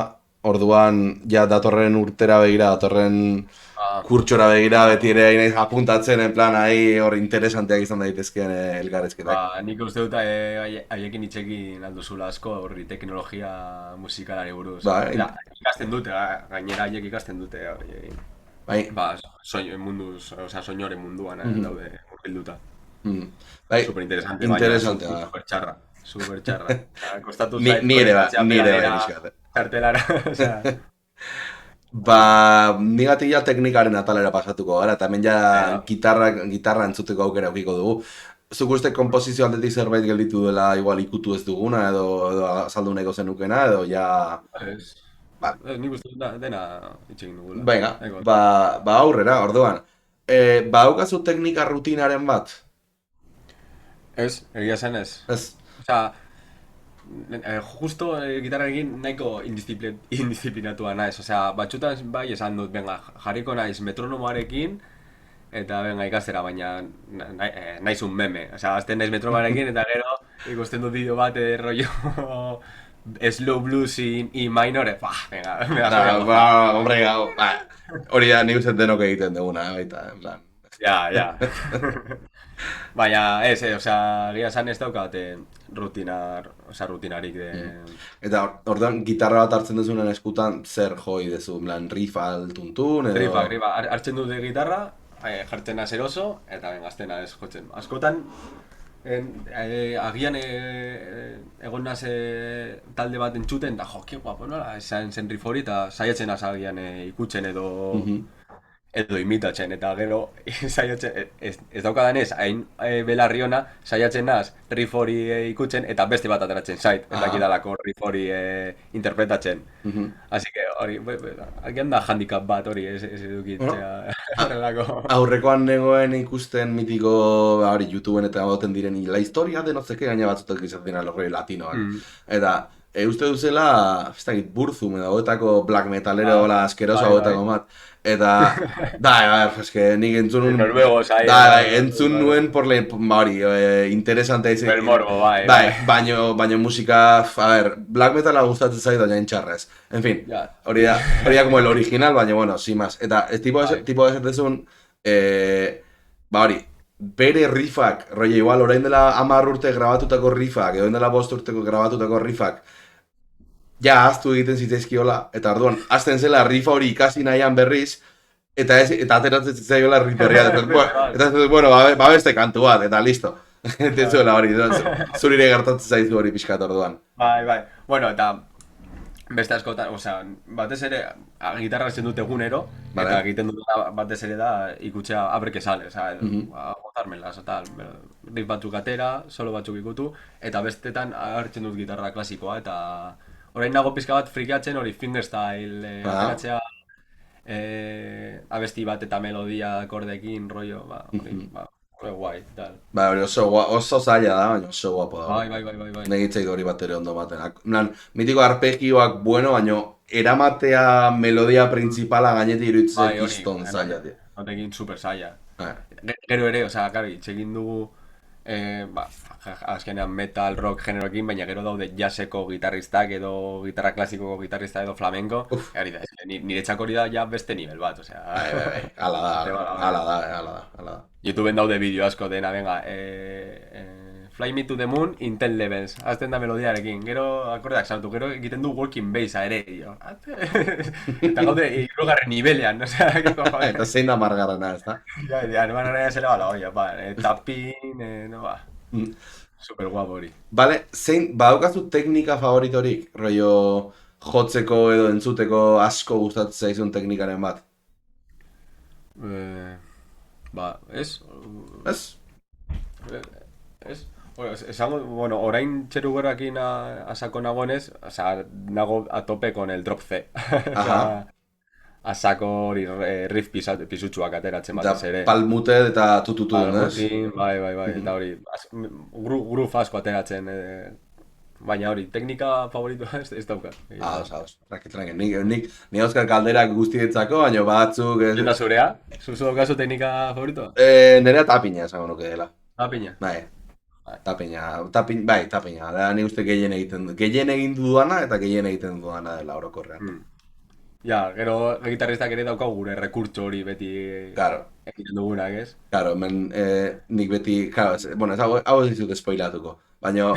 [SPEAKER 3] Orduan, ja, datorren urtera begira, datorren kurtsora begira, beti ere naiz apuntatzen, en plan, hor interesanteak izan daitezkeen elkarrezketak.
[SPEAKER 4] Ba, nik uste dut haiekin itxekin alduzula asko, horri teknologia musikalari buruz. Ikasten dute, gainera haiek ikasten dute. Ba, soinoren munduan daude urbilduta. Superinteresante, baina supertxarra. Kostatu zait.
[SPEAKER 3] Nire bai,
[SPEAKER 4] kartelara, osea...
[SPEAKER 3] Ba, nigatik ja teknikaren atalera pasatuko gara, eta hemen ja gitarra entzuteko aukera aukiko dugu. Zuk uste kompozizio aldetik zerbait gelditu dela igual ikutu ez duguna, edo azaldu nahiko zenukena, edo ja...
[SPEAKER 4] Nik uste dena itxegin dugula.
[SPEAKER 3] Venga, ba aurrera, orduan. Ba haukazu teknika rutinaren bat?
[SPEAKER 4] Ez, egia zen ez.
[SPEAKER 3] Ez.
[SPEAKER 4] Osea, justo gitarrarekin nahiko indisziplinatua naiz, osea, batxutan bai esan dut, venga, jarriko naiz metronomoarekin, eta venga ikastera, baina naiz un meme, osea, azten naiz metronomoarekin, eta gero ikusten dut bideo bat rollo slow blues in E minor, venga,
[SPEAKER 3] hombre, hori da nik uste denok egiten duguna, baita, en plan.
[SPEAKER 4] Ja. Baina, ez, osea, gira esan ez daukat rutinarik de...
[SPEAKER 3] Eta orduan, gitarra bat hartzen duzunen eskutan, zer joi dezu, plan, rifa altuntun, edo...
[SPEAKER 4] Rifa, hartzen dute gitarra, jartzen azeroso, eta gaztena ez jotzen. Askotan, agian egon naz talde bat entzuten, da jo, que guapo, nola, esan zen riff hori, eta saiatzen az agian ikutzen edo imitatzen, eta gero ez daukadan ez, hain belarri ona, saiatzen naz riff hori ikutzen, eta beste bat ateratzen zait, ez dakidalako riff hori interpretatzen. Así que hori, agian da handicap bat hori, ez edukitzea.
[SPEAKER 3] Aurrekoan negoen ikusten mitiko, hori, YouTubeen eta bauten diren, la historia de no zeke gaina batzutak izaten dira lorroi latinoan. Eta, uste duzela, ez dakit, Burzum, edo hauetako black metalero, askeroso hauetako bat. Eta, eske, nik entzun nuen por hori, interesante izan.
[SPEAKER 4] El morbo,
[SPEAKER 3] baino musika, a ver, black metala gustatzen zait daña txarrez. En fin, hori da como el original, baina, bueno, sin más. Eta, tipo de zentezun, hori, bere riffak, rollo, igual, orain dela 10 urte grabatutako riffak, edo orain dela 5 urteko grabatutako riffak, ja, aztu egiten zitzaizkiola, eta orduan, azten zela rifa hori ikasi nahian berriz, eta ateratzen zitzaiola riff berria. Eta bueno, ba beste kantu bat, eta listo. Eta zuela hori, zurire gertatzen zaizu hori pixkat orduan.
[SPEAKER 4] Bai. Bueno, eta Beste askotan, osea, batez ere gitarra zen dut egunero,
[SPEAKER 3] Vale.
[SPEAKER 4] eta egiten dut batez ere da ikutzea abre que sale, osea, botármelas, tal, riff batzuk atera, solo batzuk ikutu, eta bestetan hartzen dut gitarra klasikoa, eta orain nago pizka bat frikatzen hori fingerstyle, ateratzea abesti bat eta melodia akordeekin, rollo, hori guai, tal.
[SPEAKER 3] Ba, hori oso zaila da, baina oso guapo da.
[SPEAKER 4] Bai.
[SPEAKER 3] Negitzei hori bat ere ondo baten. Mitiko arpegioak bueno, baina eramatea melodia principala gainetik iruditzen kiston zaila.
[SPEAKER 4] Honekin super zaila. Gero ere, osea, kari, txegin dugu azkenean metal, rock generoekin, baina gero daude jazzeko gitarristak edo gitarra klasikoko gitarrista edo flamenko. Niretzako hori da ja beste nivel bat, osea.
[SPEAKER 3] Hala da.
[SPEAKER 4] YouTubeen daude bideo asko dena, venga, Fly Me to the Moon in 10 levels, azten da melodiarekin, gero akordeak sartu, gero egiten du walking bassa ere, eta gaude hirugarren nivelean, osea,
[SPEAKER 3] eta zein da margarrena, ez da?
[SPEAKER 4] Ja, margarrena zela bala, oia, tapin, no, super guapo hori.
[SPEAKER 3] Vale, zein, badaukazu teknika favoritorik, rollo jotzeko edo entzuteko asko gustatzen zaizun teknikaren bat?
[SPEAKER 4] Ez?
[SPEAKER 3] Bueno,
[SPEAKER 4] orain txerugorrakin asako nagoenez, osea, nago a tope con el drop C. Asako hori riff pisutsuak ateratzen batez ere.
[SPEAKER 3] Palmuted eta tututu, ez?
[SPEAKER 4] Bai, eta hori, groove asko ateratzen, baina hori, teknika favoritua ez daukat.
[SPEAKER 3] Tranqui, nik Oskar kalderak guztietzako, baina batzuk...
[SPEAKER 4] Eta zurea? Zuzu daukazu teknika favoritoa?
[SPEAKER 3] Nerea tapina esango nuke dela.
[SPEAKER 4] Tapina?
[SPEAKER 3] Bai. Tapina. Da, nik uste gehien egin duana eta gehien egiten duana dela orokorrean.
[SPEAKER 4] Ja, gero gitarristak ere daukagu gure rekurtso hori beti egiten dugunak, ez?
[SPEAKER 3] Claro, nik beti, bueno, hau ez dizut spoilatuko. Baina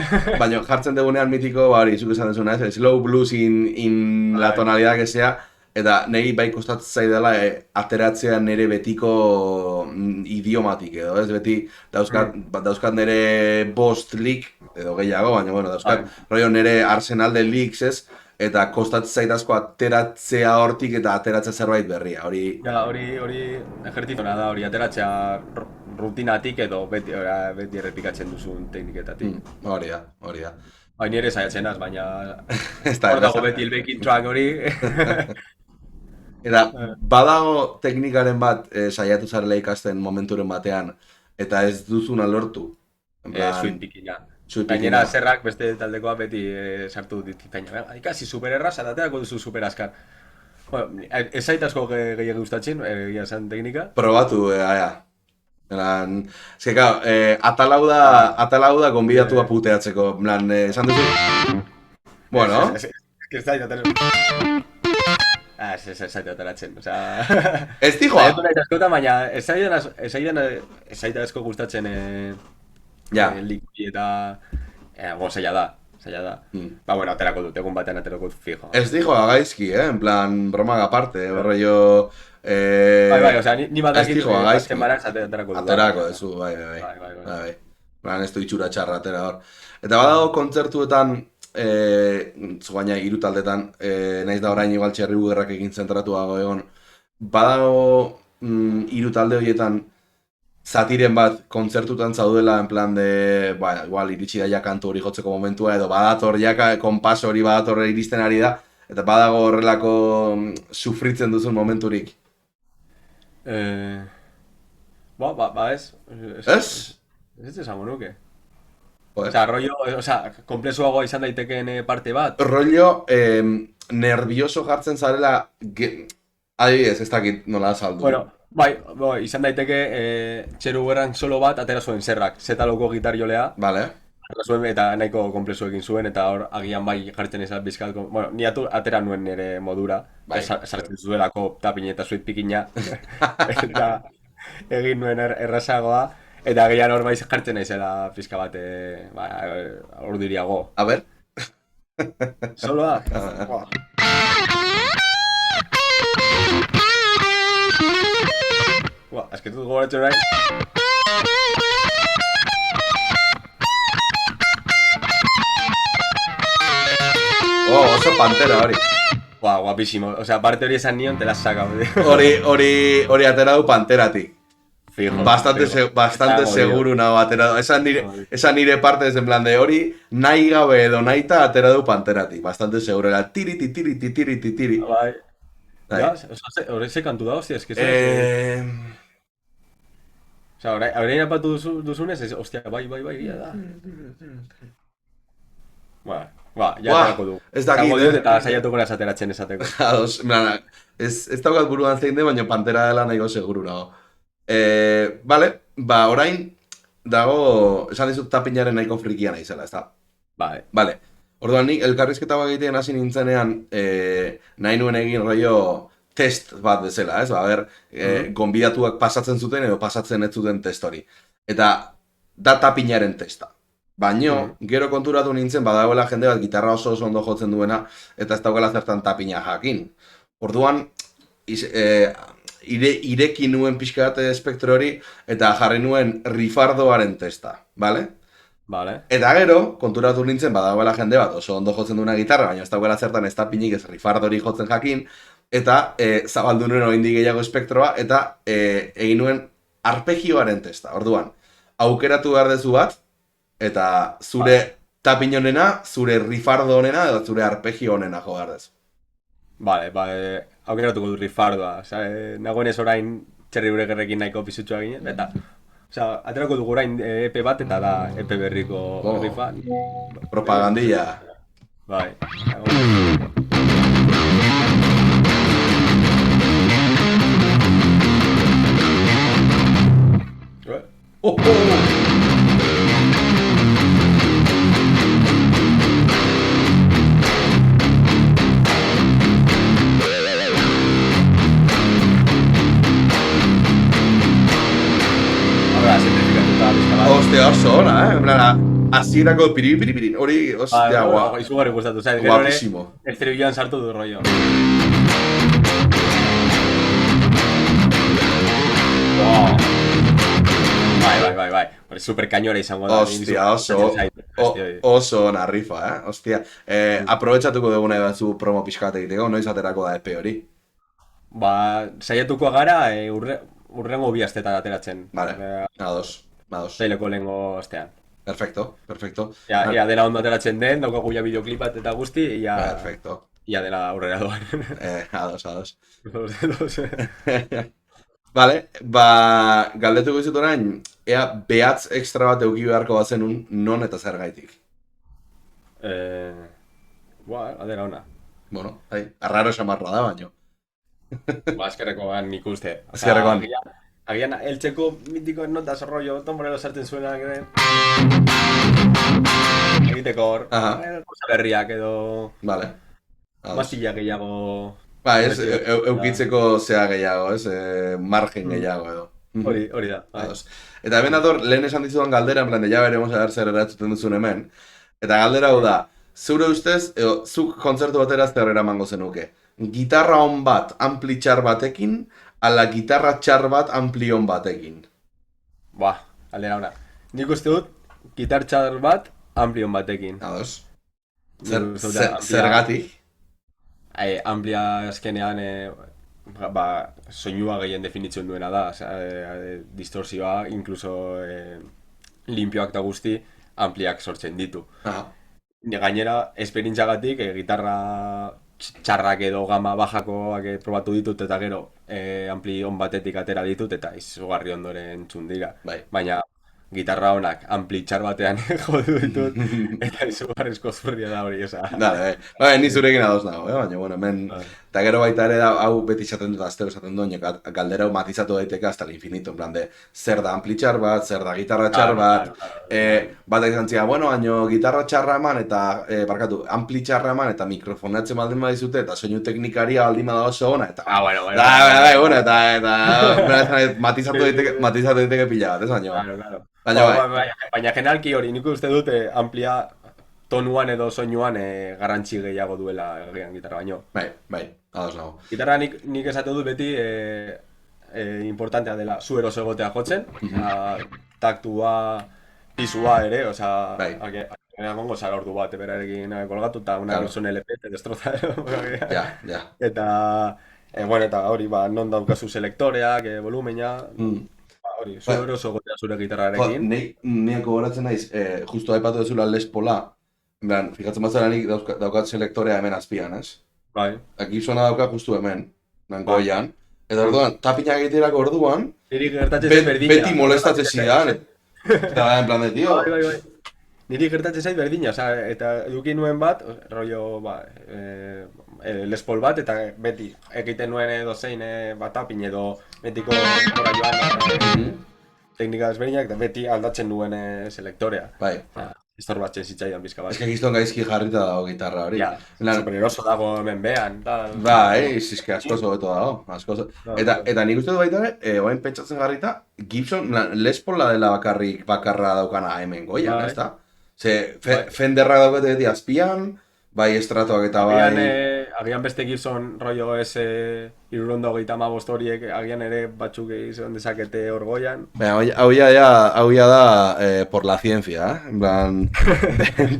[SPEAKER 3] jartzen dugunean mitiko, hori, zuk esan dezuna ez, slow blues in la tonalidad que sea, eta nahi bai kostatzen zaidala ateratzea nire betiko idiomatik edo, ez? Beti dauzkat nire bost lick, edo gehiago, baina, bueno, dauzkat rollo nire arsenal de licks, ez? Eta kostatzen zaitazko ateratzea hortik eta ateratzea zerbait berria, hori...
[SPEAKER 4] Ja, hori ejertizona da, hori ateratzea rutinatik edo beti errepikatzen duzun tekniketatik.
[SPEAKER 3] Hori da.
[SPEAKER 4] Hain ere saiatzen az, baina... Hor dago beti el backing track hori...
[SPEAKER 3] Eta badago teknikaren bat saiatu zarela ikasten momenturen batean eta ez duzuna lortu?
[SPEAKER 4] Sweet pickinga. Gainera zerrak beste taldekoa beti sartu ditzaina. Ikasi super erraza, eta aterako duzu super askar. Ez zait asko gehiago gustatzen, egia esan teknika.
[SPEAKER 3] Probatu, Ez que, claro, atalau da gonbidatua puteatzeko. Esan duzu... Bueno...
[SPEAKER 4] Ez zait ateratzen. Ez zait ateratzen, osea...
[SPEAKER 3] Ez dijoa?
[SPEAKER 4] Zaitu nahi askotan, baina ez zait asko gustatzen likuki eta... Zaila da. Ba, bueno, aterako dut, egun batean aterako dut fijo.
[SPEAKER 3] Ez dijoa gaizki, en plan, bromaga aparte, rollo...
[SPEAKER 4] Bai, osea, ni badakit azken baran aterako dut.
[SPEAKER 3] Aterako duzu, bai. Ez du itxura txarra atera hor. Eta badago kontzertuetan, baina hiru taldetan, naiz da orain igual Txerribugerrak egin zentratuago egon, badago hiru talde horietan zatiren bat kontzertutan zaudela en plan de, igual iritsi da ja kantu hori jotzeko momentua edo badator ja konpas hori badator iristen ari da, eta badago horrelako sufritzen duzun momenturik.
[SPEAKER 4] Ez.
[SPEAKER 3] Ez?
[SPEAKER 4] Ez esango nuke. Osea, rollo, komplexuagoa izan daitekeen parte bat.
[SPEAKER 3] Rollo, nervioso jartzen zarela, adibidez, ez dakit nola azaldu.
[SPEAKER 4] Bueno, bai, izan daiteke Txerugerran solo bat atera zuen zerrak, zetaloko gitarjolea.
[SPEAKER 3] Vale.
[SPEAKER 4] Eta nahiko komplexu egin zuen, eta hor agian bai jartzen izan bizkat, bueno, ni atera nuen nire modura, sartzen zuelako tapin eta sweet pickina, eta egin nuen errazagoa, eta agian hor bai jartzen naizela pizka bat, orduriago.
[SPEAKER 3] A ber?
[SPEAKER 4] Soloa? Azketut gogoratzen nahi.
[SPEAKER 3] Oso Pantera hori.
[SPEAKER 4] Guapísimo. O sea, aparte hori esan nion, te la has sacado.
[SPEAKER 3] Hori atera du Panteratik.
[SPEAKER 4] Fijo.
[SPEAKER 3] Bastante
[SPEAKER 4] Está
[SPEAKER 3] seguru nago atera du. Esan nire parte en plan de hori nahi gabe edo naita atera du Panteratik. Bastante seguro. Era tiri.
[SPEAKER 4] Bai.
[SPEAKER 3] Bai.
[SPEAKER 4] Ja, hori ze kantu da, hostia, eski ez. O sea, orain apatu duzunez, hostia, bai, ya da. Ja terako du.
[SPEAKER 3] Ez dakit,
[SPEAKER 4] Zango diot eta saiatuko naz ateratzen esateko.
[SPEAKER 3] Ados, ez daukat buruan zein den, baina Pantera dela nahiko seguru nago. Vale, orain dago, esan dizut tapinaren nahiko frikia naizela, ez da? Vale. Orduan nik elkarrizketa bat egiten hasi nintzenean nahi nuen egin rollo test bat bezala, ez? Gonbidatuak pasatzen zuten edo pasatzen ez zuten test hori. Eta da tapinaren testa. Baino, gero konturatu nintzen badagoela jende bat gitarra oso ondo jotzen duena eta ez daukala zertan tapina jakin. Orduan, ireki nuen pixka bat espektro hori eta jarri nuen rifardoaren testa, bale?
[SPEAKER 4] Vale.
[SPEAKER 3] Eta gero, konturatu nintzen badagoela jende bat oso ondo jotzen duena gitarra, baina ez daukala zertan ez tapinik ez rifardori jotzen jakin, eta zabaldu nuen oraindik gehiago espektroa eta egin nuen arpegioaren testa. Orduan, aukeratu behar dezu bat, eta zure tapin honena, zure rifardo honena, edo zure arpegio honena jo behar dezu.
[SPEAKER 4] Vale, aukeratuko du rifardoa. Nagoenez orain txerri buregerrekin nahiko pisutxoa ginen, eta aterako dugu orain EP bat eta da EP berriko rifa.
[SPEAKER 3] Propagandilla.
[SPEAKER 4] Bai.
[SPEAKER 3] Ostia, oso ona, en plan, hasierako piri, hori, ostia, guau.
[SPEAKER 4] Izugarri gustatu, zait,
[SPEAKER 3] gero ere,
[SPEAKER 4] estribilloan sartu du rollo. Bai, hori superkainora izango da.
[SPEAKER 3] Ostia, oso ona rifa, ostia. Aprobetxatuko duguna edatzu promo pixkat egiteko, noiz aterako da EP hori?
[SPEAKER 4] Saiatuko gara, urrengo bi astetan ateratzen.
[SPEAKER 3] Vale, ados.
[SPEAKER 4] Zaileko lehengo astean.
[SPEAKER 3] Perfecto.
[SPEAKER 4] Ia dela ondo ateratzen den, daukagu ja bideoklip bat eta guzti,
[SPEAKER 3] Perfecto.
[SPEAKER 4] Ia dela aurrera doan.
[SPEAKER 3] Ados.
[SPEAKER 4] Dos.
[SPEAKER 3] Vale, galdetuko dizut orain, ea behatz extra bat euki beharko bazenun non eta zer gaitik?
[SPEAKER 4] Adera ona.
[SPEAKER 3] Bueno, arraro esamarra da baino.
[SPEAKER 4] Eskerrekoan nik uste.
[SPEAKER 3] Eskerrekoan.
[SPEAKER 4] Agian, eltseko mitiko notas rollo, tomborelo sartzen zuena, egiteko hor, cosa berriak edo...
[SPEAKER 3] Vale.
[SPEAKER 4] Masilla gehiago...
[SPEAKER 3] Eukitzeko zea gehiago, margen gehiago edo.
[SPEAKER 4] Hori da.
[SPEAKER 3] Eta hemen dator, lehen esan dizudan galdera, en plan de ya veremos a ver zer eratzuten duzun hemen. Eta galdera hau da, zure ustez, zuk kontzertu batera zer eramango zenuke. Gitarra on bat, ampli txar batekin, ala gitarra txar bat amplion batekin.
[SPEAKER 4] Aldera ona. Nik uste dut, gitar txar bat amplion batekin.
[SPEAKER 3] Ados. Zergatik?
[SPEAKER 4] Amplia azkenean, soinua gehien definitzen duena da. Distorsioa, incluso limpioak eta guzti, ampliak sortzen ditu. Gainera, esperientzagatik, gitarra txarrak edo gama bajakoak probatu ditut eta gero ampli on batetik atera ditut eta izugarri ondoren entzun dira. Baina gitarra honak ampli txar batean jodu ditut eta izugarrizko zurria da hori,
[SPEAKER 3] ni zurekin ados nago, baina, bueno, hemen... Eta gero baita ere hau beti izaten dut, aztero izaten duen, galdera hau matizatu daiteke hasta el infinito, en plan de, zer da ampli txar bat, zer da gitarra txar bat, bat izan zia, bueno, baino gitarra txarra eman eta, ampli txarra eman eta mikrofonatzen baldin badizute eta soinu teknikaria baldin bada oso ona, eta... bueno, eta matizatu daiteke pila bat, ez baino.
[SPEAKER 4] Baina generalki hori, nik uste dut amplia tonuan edo soinuan garrantzi gehiago duela gitarra baino.
[SPEAKER 3] Bai, ados nago.
[SPEAKER 4] Gitarra nik esatu dut beti importantea dela zu eros egotea jotzen, taktua, pisua ere, Egongo zara ordu bat, berarekin kolgatu, eta una
[SPEAKER 3] Claro.
[SPEAKER 4] Gibson LP, te destroza.
[SPEAKER 3] Ja.
[SPEAKER 4] Eta, bueno, eta hori, non daukazu selektoreak, volumena, hori, zu eroso gotea zure
[SPEAKER 3] Jo,
[SPEAKER 4] gitarrarekin.
[SPEAKER 3] Niak gogoratzen naiz, justo aipatu dezula Les Paula, en plan, fijatzen bazara nik daukat selektorea hemen azpian, ez?
[SPEAKER 4] Bai.
[SPEAKER 3] Gibsona dauka justu hemen, goian. Eta orduan, tapinak egiterako orduan,
[SPEAKER 4] Niri gertatzen zait berdina.
[SPEAKER 3] beti molestatzen zidan. Eta en plan de, tío,
[SPEAKER 4] Bai. Niri gertatzen zait berdina, osea, eta eduki nuen bat, rollo, Les Paul bat, eta beti egiten nuen dozein bat tapin edo betiko gora joan teknika desberdinak, eta beti aldatzen nuen selektorea.
[SPEAKER 3] bai.
[SPEAKER 4] Estorbatzen zitzaidan bizka bat.
[SPEAKER 3] Ez que gizton gaizki jarrita dago gitarra hori.
[SPEAKER 4] Ja, supereroso dago hemen behan, tal.
[SPEAKER 3] Bai, eske askoz hobeto dago, askoz. Eta nik uste dut baita ere, orain pentsatzen jarrita, Gibson, Les Paula dela bakarra daukana hemen goian,
[SPEAKER 4] Bai.
[SPEAKER 3] ezta? Ze Fenderrak daukate beti azpian, bai estratoak eta
[SPEAKER 4] Agian beste Gibson rollo S350 horiek, agian ere batzuk izan dezakete hor goian.
[SPEAKER 3] Hau ya da por la ciencia, en plan,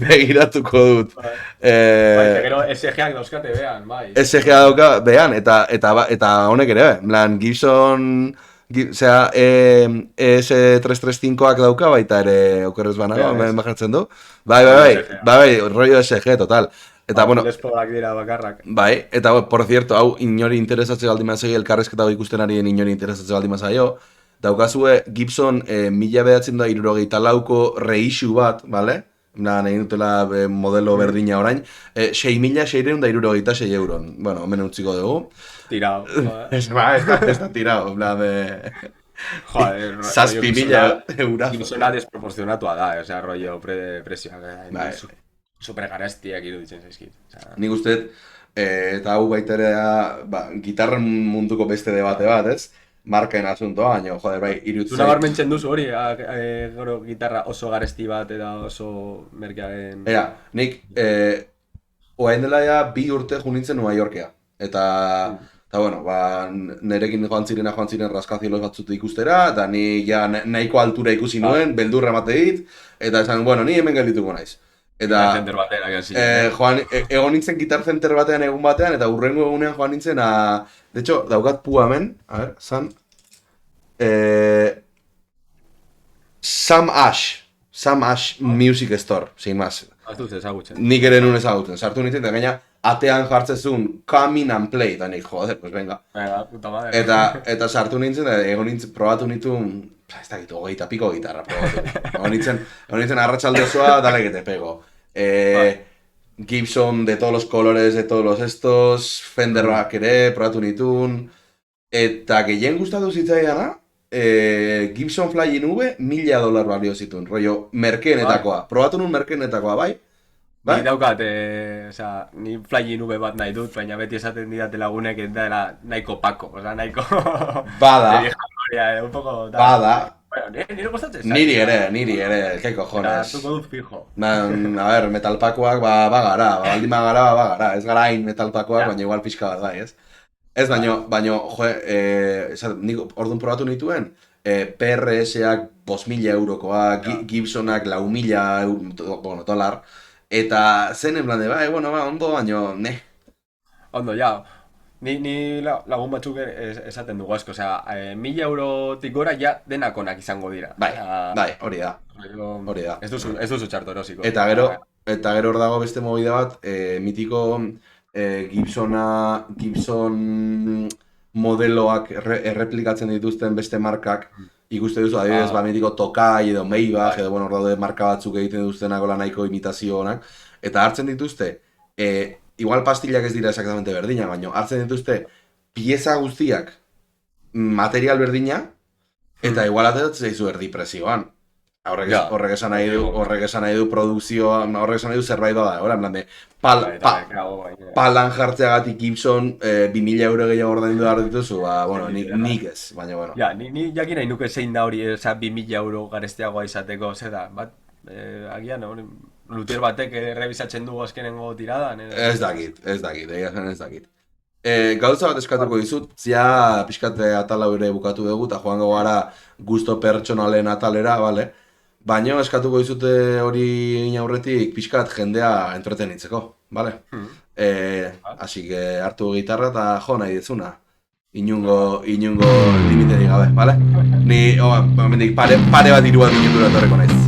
[SPEAKER 3] begiratuko dut.
[SPEAKER 4] Gero SG-ak dauzkate behan, bai.
[SPEAKER 3] SG dauka, behan, eta honek ere, en plan, Gibson, osea, ES335ak dauka baita ere okerrez banago, bajartzen du. Bai, rollo SG, total. Eta, bueno,
[SPEAKER 4] Les Paulak dira bakarrak.
[SPEAKER 3] bai, eta, por cierto, hau inori interesatze baldin mazai, elkarrezketa hau ikusten arien inori interesatze baldin mazaio, daukazue Gibson 1964ko reissue bat, bale? Nahi dutela modelo berdina orain, 6.666 euron. Bueno, hemen utziko dugu.
[SPEAKER 4] Tirao.
[SPEAKER 3] Ez da tirao, en plan de...
[SPEAKER 4] Joder,
[SPEAKER 3] 7.000 euros.
[SPEAKER 4] Gibsona desproportzionatua da, osea, rollo prezioak. Super garestiak iruditzen zaizkit.
[SPEAKER 3] Nik uste, eta hau baita ere, gitarren munduko beste debate bat, ez? Markaen asuntoa, baina, joder, bai, iruditzen.
[SPEAKER 4] Zuna barmentzen duzu hori, gero gitarra oso garesti bat eta oso merkearen...
[SPEAKER 3] Nik, oain dela ja 2 urte junintzen Nueva Yorkea. Eta bueno, nerekin joan ziren raskazielos batzute ikustera, eta ni ja nahiko altura ikusi nuen, beldurra emate dit, eta esan, bueno, ni hemen geldituko naiz. Eta
[SPEAKER 4] Center batera, egin
[SPEAKER 3] egon nintzen Guitar Center batean egun batean, eta hurrengo egunean joan nintzen de hecho, daukat pua hemen, a ver, Sam Ash Music Store, sin más.
[SPEAKER 4] Aztuz ezagutzen.
[SPEAKER 3] Nik ere nun ezagutzen, sartu nintzen, eta gaina atean jartzezun come in and play, eta nik, joder, pues venga.
[SPEAKER 4] Venga, puta madre.
[SPEAKER 3] Eta sartu nintzen, egon nintzen, probatu nituen, ez da gitu, 20 piko gitarra probatu. Egon nintzen arratsalde osoa, dale que te pego. Gibson de todos los colores, de todos los estos, Fenderrak ere, probatu nituen. Eta gehien gustatu zitzaidana, Gibson Flying V, $1.000 balio zituen, rollo, merkeenetakoa. Probatu nun merkeenetakoa, bai?
[SPEAKER 4] Ni daukat, ni Flying V bat nahi dut, baina beti esaten didate lagunek dela nahiko pako, nahiko...
[SPEAKER 3] Bada.
[SPEAKER 4] Un poco...
[SPEAKER 3] Bada.
[SPEAKER 4] Bueno, nire gustatzen.
[SPEAKER 3] Niri ere, ke cojones.
[SPEAKER 4] Tuko dut fijo.
[SPEAKER 3] A ver, metalpakoak bagara, baldin bagara, ez gara hain metalpakoak, baina igual pixka bat bai, ez? Ez, baina, nik orduan probatu nituen, PRS-ak 5.000 eurokoak, Gibsonak 4.000 $, eta zen en plan de, bueno, ondo, baina, ne.
[SPEAKER 4] Ondo, ja. Ni lagun batzuk esaten dugu asko, osea, 1.000 eurotik gora ja denakonak izango dira.
[SPEAKER 3] Bai, hori da.
[SPEAKER 4] Ez duzu txarto erosiko.
[SPEAKER 3] Eta gero hor dago beste movida bat, mitiko Gibson modeloak erreplikatzen dituzten beste markak, ikuste duzu, adibidez, mitiko Tokai edo Maybach, edo bueno, hor daude marka batzuk egiten dituztenak nahiko imitazio honak, eta hartzen dituzte, igual pastillak ez dira exactamente berdina, baina hartzen dituzte pieza guztiak material berdina, eta igual ateratzen zaizu erdi prezioan. Horrek esan nahi du produkzioa, horrek esan nahi du zerbait da, en plan de, palan jartzeagatik Gibson 2.000 euro gehiago ordaindu behar dituzu, bueno, nik ez, baina bueno.
[SPEAKER 4] Ja, ni jakin nahi nuke zein da hori, 2.000 euro garestiagoa izateko, zer da, bat, agian, lutier batek revisatzen dugu azkenengo tiradan.
[SPEAKER 3] Ez dakit, egia zen ez dakit. Gauza bat eskatuko dizut, zia pixkat atala ere bukatu dugu, eta joango gara gusto pertsonalen atalera, bale? Baina eskatuko dizute hori egin aurretik pixkat jendea entretenitzeko, bale? Así que hartu gitarra eta jo nahi ditzuna. Inungo limiterik gabe, bale? Ni, mendik, pare bat iruan minutura etorreko naiz.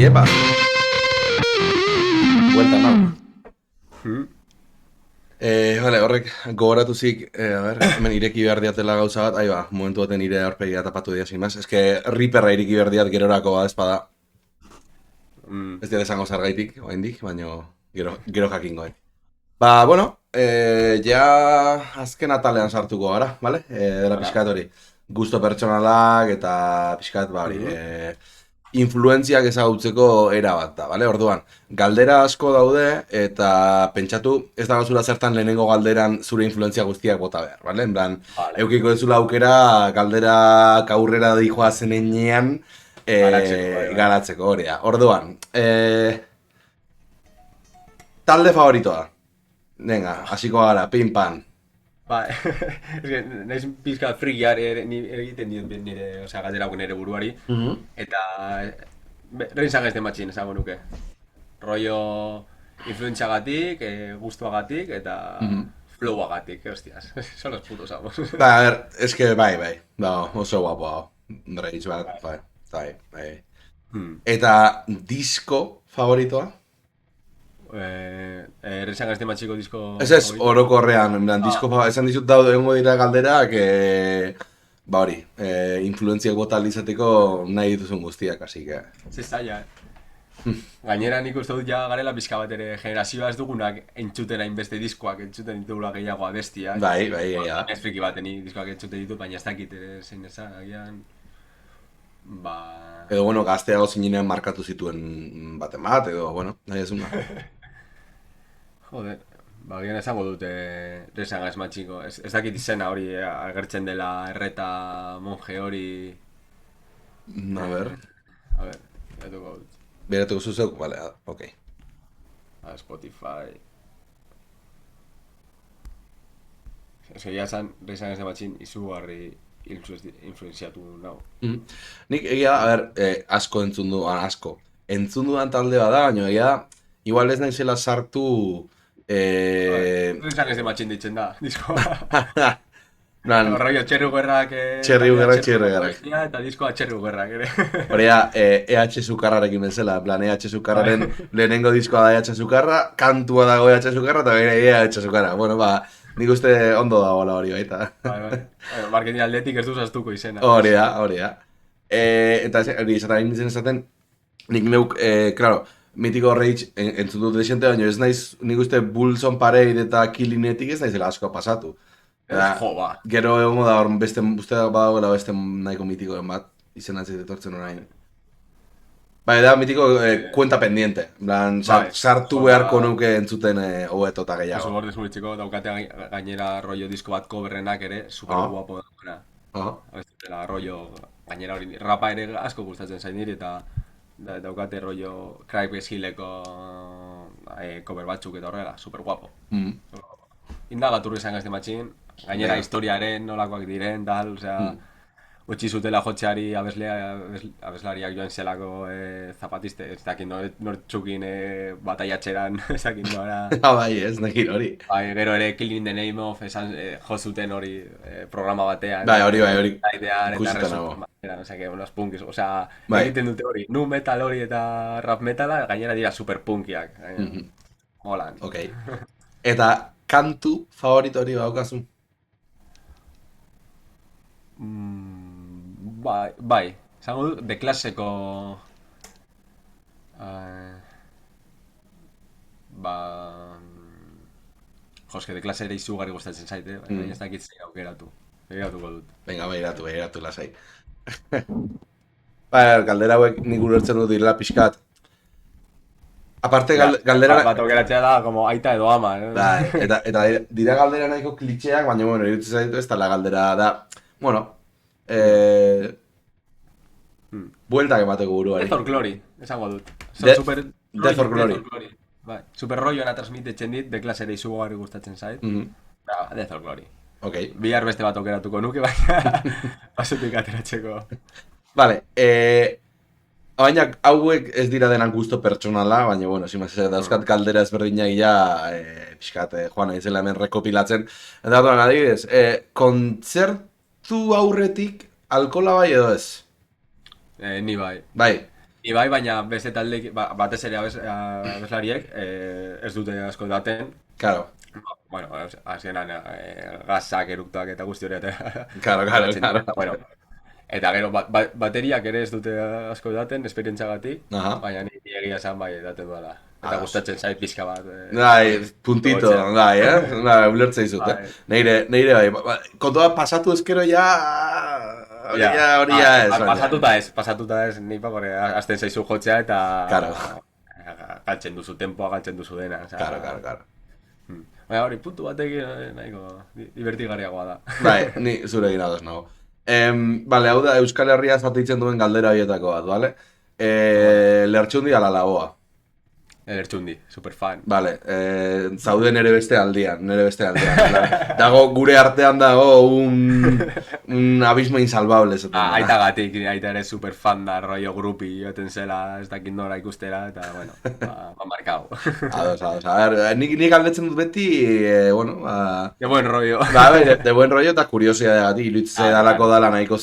[SPEAKER 3] Iepa! Buelta nau. Vale, horrek gogoratu zik, hemen ireki behar diatela gauza bat, ba, momentu baten nire aurpegia tapatu dira, sin más. Ez que Reaperra ireki behar diat gerorako espada. Ez diat esango zargaitik, oaindik, baina gero jakingo, Ba, bueno, ja azken atalean sartuko gara, vale? Dela pixkat hori. Gusto pertsonalak eta pixkat, ba, hori, influentziak ezagutzeko era bat da, bale? Orduan, galdera asko daude eta pentsatu ez da gauzula zertan lehenengo galderan zure influentzia guztiak bota behar, bale? En plan, eukiko dezula aukera galdera aurrera dijoa zenean garatzeko hori da. Orduan, talde favoritoa. Venga, hasiko gara, pin-pan.
[SPEAKER 4] Ba, nahiz pizka frikiar egiten diot nire, osea, galdera nire buruari. Eta, Reinsan ez dematxin, esango nuke. Rollo influentziagatik, gustuagatik eta flowagatik, hostias. Son los putos amos.
[SPEAKER 3] Ba, a ver, es que bai, ba, oso guapo hau. Reis bat, bai. Eta disko favoritoa?
[SPEAKER 4] Reinsan ez dematxiko disko...
[SPEAKER 3] Ez, orokorrean, en plan, disko esan dizut daude egongo dira galderak, ba hori, influentziak bota izateko nahi dituzun guztiak, así que...
[SPEAKER 4] Zestaia, Gainera nik uste dut ja garela pixka bat ere generazioa ez dugunak entzuten hainbeste diskoak, entzuten ditugula gehiago abestia.
[SPEAKER 3] Bai, ja.
[SPEAKER 4] Ez friki bat, nik diskoak entzuten ditut, baina ez dakit ere zein ezan, agian... Ba...
[SPEAKER 3] Edo, bueno, gazteago zinenean markatu zituen baten bat, edo, bueno, nahi ezuna.
[SPEAKER 4] Joder, ba, agian esango dute Reinsan ez matxiko. Ez dakit izena hori, agertzen dela erreta monje hori...
[SPEAKER 3] A ver,
[SPEAKER 4] beratuko dut.
[SPEAKER 3] Beratuko zuzuk, vale, ok.
[SPEAKER 4] Spotify... Ez egia esan, Reinsan ez matxin izugarri influenziatu nau.
[SPEAKER 3] Nik egia, a ber, asko entzun dudan talde bada, baina egia, igual ez naizela sartu...
[SPEAKER 4] Izan ez de matxin ditzen da, diskoa.
[SPEAKER 3] Nan,
[SPEAKER 4] Rollo txerrugerrak...
[SPEAKER 3] Txerrugerrak.
[SPEAKER 4] Eta diskoa txerrugerrak ere.
[SPEAKER 3] hori da, EH Sukarrarekin bezala, en plan, EH Sukarraren lehenengo diskoa da EH Sukarra, kantua dago EH Sukarra, eta bere EH Sukarra. Bueno, ba, nik uste ondo dagoela hori baita.
[SPEAKER 4] Bai. Marketing atletik ez duz astuko izena.
[SPEAKER 3] Hori da. Eta hori esaten nintzen esaten, nik neuk, claro, Mythical Rage entzun dut desente, baina ez naiz, nik uste Bulls on Parade eta Killinetik ez naizela asko pasatu.
[SPEAKER 4] Jo, ba.
[SPEAKER 3] Gero egongo da hor beste, uste badagoela beste nahiko mitikoen bat, izenatzit etortzen orain. Bai, da mitiko kuenta pendiente, en plan, sartu beharko nuke entzuten hobeto eta gehiago.
[SPEAKER 4] Oso gordez multziko, daukate gainera rollo disko bat coverrenak ere, super guapo daukana. Abestutela rollo, gainera hori, rapa ere asko gustatzen zain niri eta daukate rollo Crypes Hilleko cover batzuk eta horrela, super guapo. Indagaturri izan gazte matxin, gainera historiaren nolakoak diren, tal, osea, utzi zutela jotxeari abeslariak joan zelako zapatiste, ez dakit nortzukin bataiatxeran, ez dakit nora.
[SPEAKER 3] Bai, ez dakit hori.
[SPEAKER 4] Bai, gero ere Killing the Name of, esan jo zuten hori programa batean.
[SPEAKER 3] Bai, hori.
[SPEAKER 4] Ikusten nago. Osea, que unos punkis, osea, egiten dute hori, nu metal hori eta rap metala, gainera dira super punkiak. Molan.
[SPEAKER 3] Ok. Eta kantu favorito hori badaukazu?
[SPEAKER 4] Bai, esango du, de klaseko... Joske, de klase ere izugarri gustatzen zaite, baina ez dakit zein aukeratu. Begiratuko dut.
[SPEAKER 3] Venga, begiratu lasai. Galdera hauek nik ulertzen dut direla pixkat. Aparte, galdera...
[SPEAKER 4] Bat aukeratzea da, como aita edo ama.
[SPEAKER 3] Eta dira galdera nahiko klitxeak, baina, bueno, irutzen zaitu ez da la galdera da... Bueno, bueltak emateko buruari.
[SPEAKER 4] Death or Glory, esango dut.
[SPEAKER 3] Death or Glory.
[SPEAKER 4] Bai, super rolloena transmitetzen dit, de klase ere izugarri gustatzen zait. Death or Glory.
[SPEAKER 3] Ok.
[SPEAKER 4] Bihar beste bat aukeratuko nuke, baina basetik ateratzeko.
[SPEAKER 3] Vale, baina hauek ez dira denak gusto pertsonala, baina, bueno, simaz dauzkat galdera ezberdinak ja, pixkat, joan izela hemen rekopilatzen. Eta duan, adibidez, kontzertu aurretik alkola bai edo ez?
[SPEAKER 4] Ni bai.
[SPEAKER 3] Bai.
[SPEAKER 4] Ni bai, baina beste taldeek, batez ere abeslariek, ez dute asko daten.
[SPEAKER 3] Claro.
[SPEAKER 4] Bueno, azkenan gazak, eruktuak eta guzti hori eta...
[SPEAKER 3] Claro.
[SPEAKER 4] Bueno, eta gero, bateriak ere ez dute asko daten, esperientzagatik, baina ni egia esan bai daten duela. Eta gustatzen zait pizka bat.
[SPEAKER 3] Bai, puntito, bai, ulertzen izut, Neire bai, kontua pasatu ezkero ja... Hori
[SPEAKER 4] Pasatuta ez, ni pakore, azten zaizu jotzea eta... Galtzen duzu tempoa, galtzen duzu dena.
[SPEAKER 3] Claro.
[SPEAKER 4] Baina hori, puntu batekin nahiko divertigarriagoa da.
[SPEAKER 3] Bai, ni zure egin ados nago. Bale, hau da Euskal Herria zatitzen duen galdera horietako bat, bale? Lertxundi ala Lagoa?
[SPEAKER 4] Lertxundi, superfan.
[SPEAKER 3] Bale, zaude nere beste aldian. Dago, gure artean dago un abismo insalvable.
[SPEAKER 4] Aita gatik, aita ere superfan da, rollo grupi, joten zela, ez dakit nora ikustera, eta, bueno, markau.
[SPEAKER 3] Ados. A ver, nik galdetzen dut beti, bueno,
[SPEAKER 4] de buen rollo.
[SPEAKER 3] De buen rollo eta kuriosia da gati, ilutze dalako dala nahiko,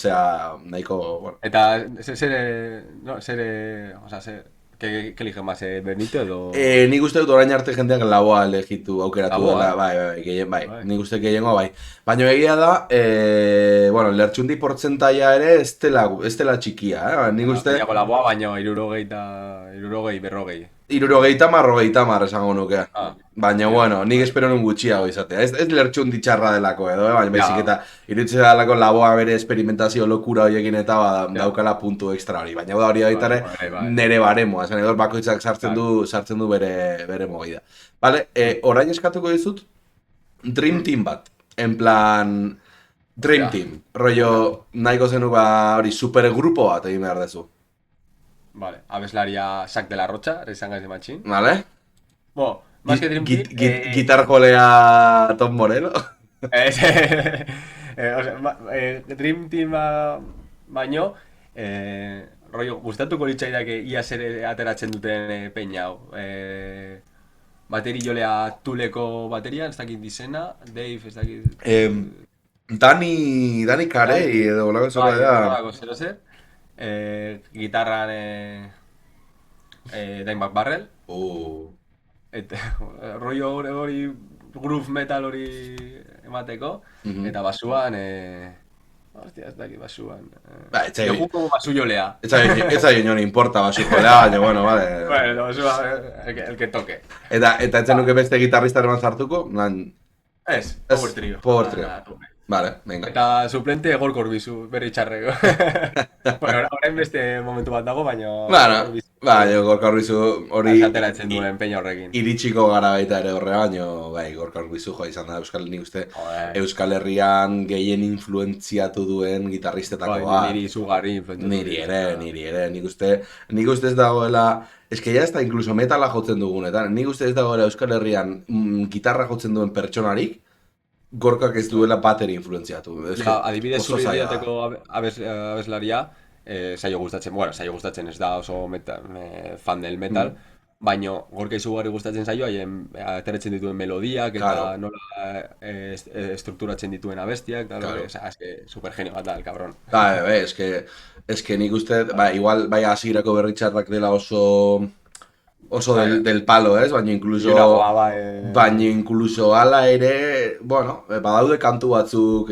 [SPEAKER 3] bueno.
[SPEAKER 4] Eta, ¿Qué eligen más, Benito edo?
[SPEAKER 3] Nik uste dut orain arte jendeak Lagoa elegitu aukeratu dela, bai, nik uste gehiengo bai. Baina egia da, bueno, Lertxundi portzentaia ere ez dela txikia, nik uste...
[SPEAKER 4] Lagoa, baina 60, 40.
[SPEAKER 3] 60 esango nuke. Baina, bueno, nik espero nun gutxiago izatea. Ez Lertxundi txarra delako edo, baina baizik eta iruditzen delako Lagoa bere esperimentazio lokura horiekin eta daukala puntu extra hori. Baina hori baitare nere baremoa, esan edo bakoitzak sartzen du bere mogida. Vale, orain eskatuko dizut Dream Team bat. En plan, Dream Team. Rollo, nahiko zenu hori supergrupo bat egin behar dezu.
[SPEAKER 4] Vale, abeslaria Sac de la Rocha, izan gaiz de matxin.
[SPEAKER 3] Vale.
[SPEAKER 4] Bo, más que Dream Team...
[SPEAKER 3] Gitar jolea Tom Morello.
[SPEAKER 4] Dream Team baino, rollo, gustatuko litzaidake iaz ere ateratzen duten peina hau. Bateri jolea Tuleko baterian, ez dakit izena, Dave, ez dakit...
[SPEAKER 3] Dani Carey edo olako zola da.
[SPEAKER 4] Olako zero zer. Gitarran Dimebag Barrel. Eta rollo hori groove metal hori emateko. Eta basuan... Hostia, ez dakit basuan... Joguko basu jolea.
[SPEAKER 3] Ez da non importa basu jolea, baina bueno, vale.
[SPEAKER 4] Bueno, basua, el que toque.
[SPEAKER 3] Eta etzen nuke beste gitarristaren bat sartuko?
[SPEAKER 4] Ez, Power Trio.
[SPEAKER 3] Power Trio. Vale, venga.
[SPEAKER 4] Eta suplente Egor Korbizu, berri txarreko. Bueno, orain beste momentu bat dago, baina...
[SPEAKER 3] Bueno, Egor Korbizu hori...
[SPEAKER 4] Ateratzen duen peina horrekin.
[SPEAKER 3] Iritsiko gara baita ere horre baino, Egor Korbizu joa izan da nik uste Euskal Herrian gehien influentziatu duen gitarristetako bat.
[SPEAKER 4] Niri izugarri influentziatu.
[SPEAKER 3] Niri ere, nik uste ez dagoela... Ez que ya ez da incluso metala jotzen dugunetan, nik uste ez dagoela Euskal Herrian gitarra jotzen duen pertsonarik, Gorkak ez duela bateri influentziatu.
[SPEAKER 4] Adibidez zuri diateko abeslaria, saio gustatzen ez da oso fan del metal, baina Gorka izugarri gustatzen zaio, haien ateratzen dituen melodiak eta nola estrukturatzen dituen abestiak, supergenio bat da, el cabrón.
[SPEAKER 3] Ez que nik uste, igual bai hasierako berritxarrak dela oso del palo, ez? Baina incluso ala ere, bueno, badaude kantu batzuk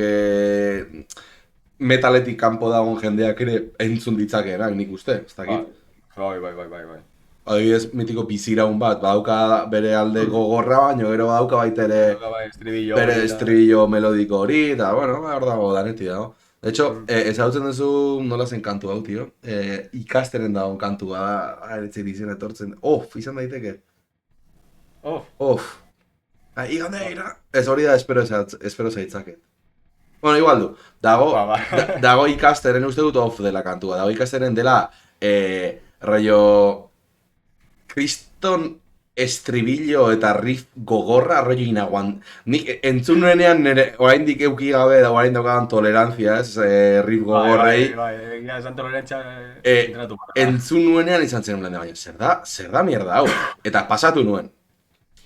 [SPEAKER 3] metaletik kanpo dagoen jendeak ere entzun ditzakenak, nik uste, ez dakit?
[SPEAKER 4] Bai.
[SPEAKER 3] Adibidez, mitiko biziraun bat, badauka bere alde gogorra, baina gero badauka baita ere bere estribillo melodiko hori, eta, bueno, hor dago daneti dago. De hecho, ezagutzen duzu nola zen kantu hau, tio. Ikasteren dagoen kantua da, eretzei dizien etortzen. Izan daiteke. Igandeira. Ez hori da espero zaitzaket. Bueno, igual du. Dago ikasteren, uste dut off dela kantua. Dago ikasteren dela, rollo... Kriston estribillo eta riff gogorra rollo inaguan. Nik entzun nuenean nire oraindik euki gabe da orain daukadan tolerantzia, riff gogorrei.
[SPEAKER 4] Esan tolerantzia
[SPEAKER 3] entzun nuenean izan zen baina zer da mierda hau. Eta pasatu nuen.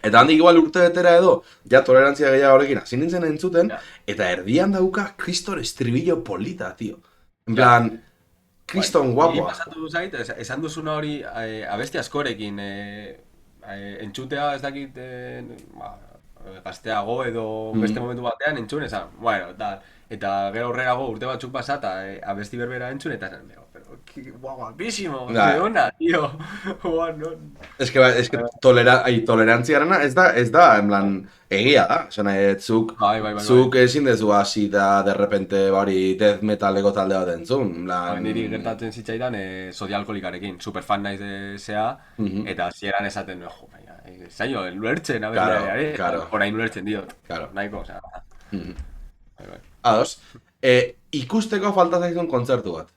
[SPEAKER 3] Eta handik igual urte betera edo, ja tolerantzia gehiago horrekin hasi nintzen entzuten, eta erdian dauka kriston estribillo polita, tio. En plan, kriston guapoa.
[SPEAKER 4] Pasatu zait, esan duzuna hori abesti askorekin, entzutea ez dakit gazteago edo beste momentu batean entzun, bueno, eta gero horreago urte batzuk pasa eta abesti berbera entzun, eta esan, pero guapísimo, de ona, tío.
[SPEAKER 3] Es que tolerantziarena ez da, en plan, egia da, zuk ezin dezu hasi da, de repente, bari, death metaleko talde bat entzun,
[SPEAKER 4] niri gertatzen zitzaidan Zodialkolikarekin, superfan naiz zea, eta zieran esaten, zaino, ulertzen, orain ulertzen diot, nahiko, osea.
[SPEAKER 3] Ados, ikusteko falta zaizun kontzertu bat.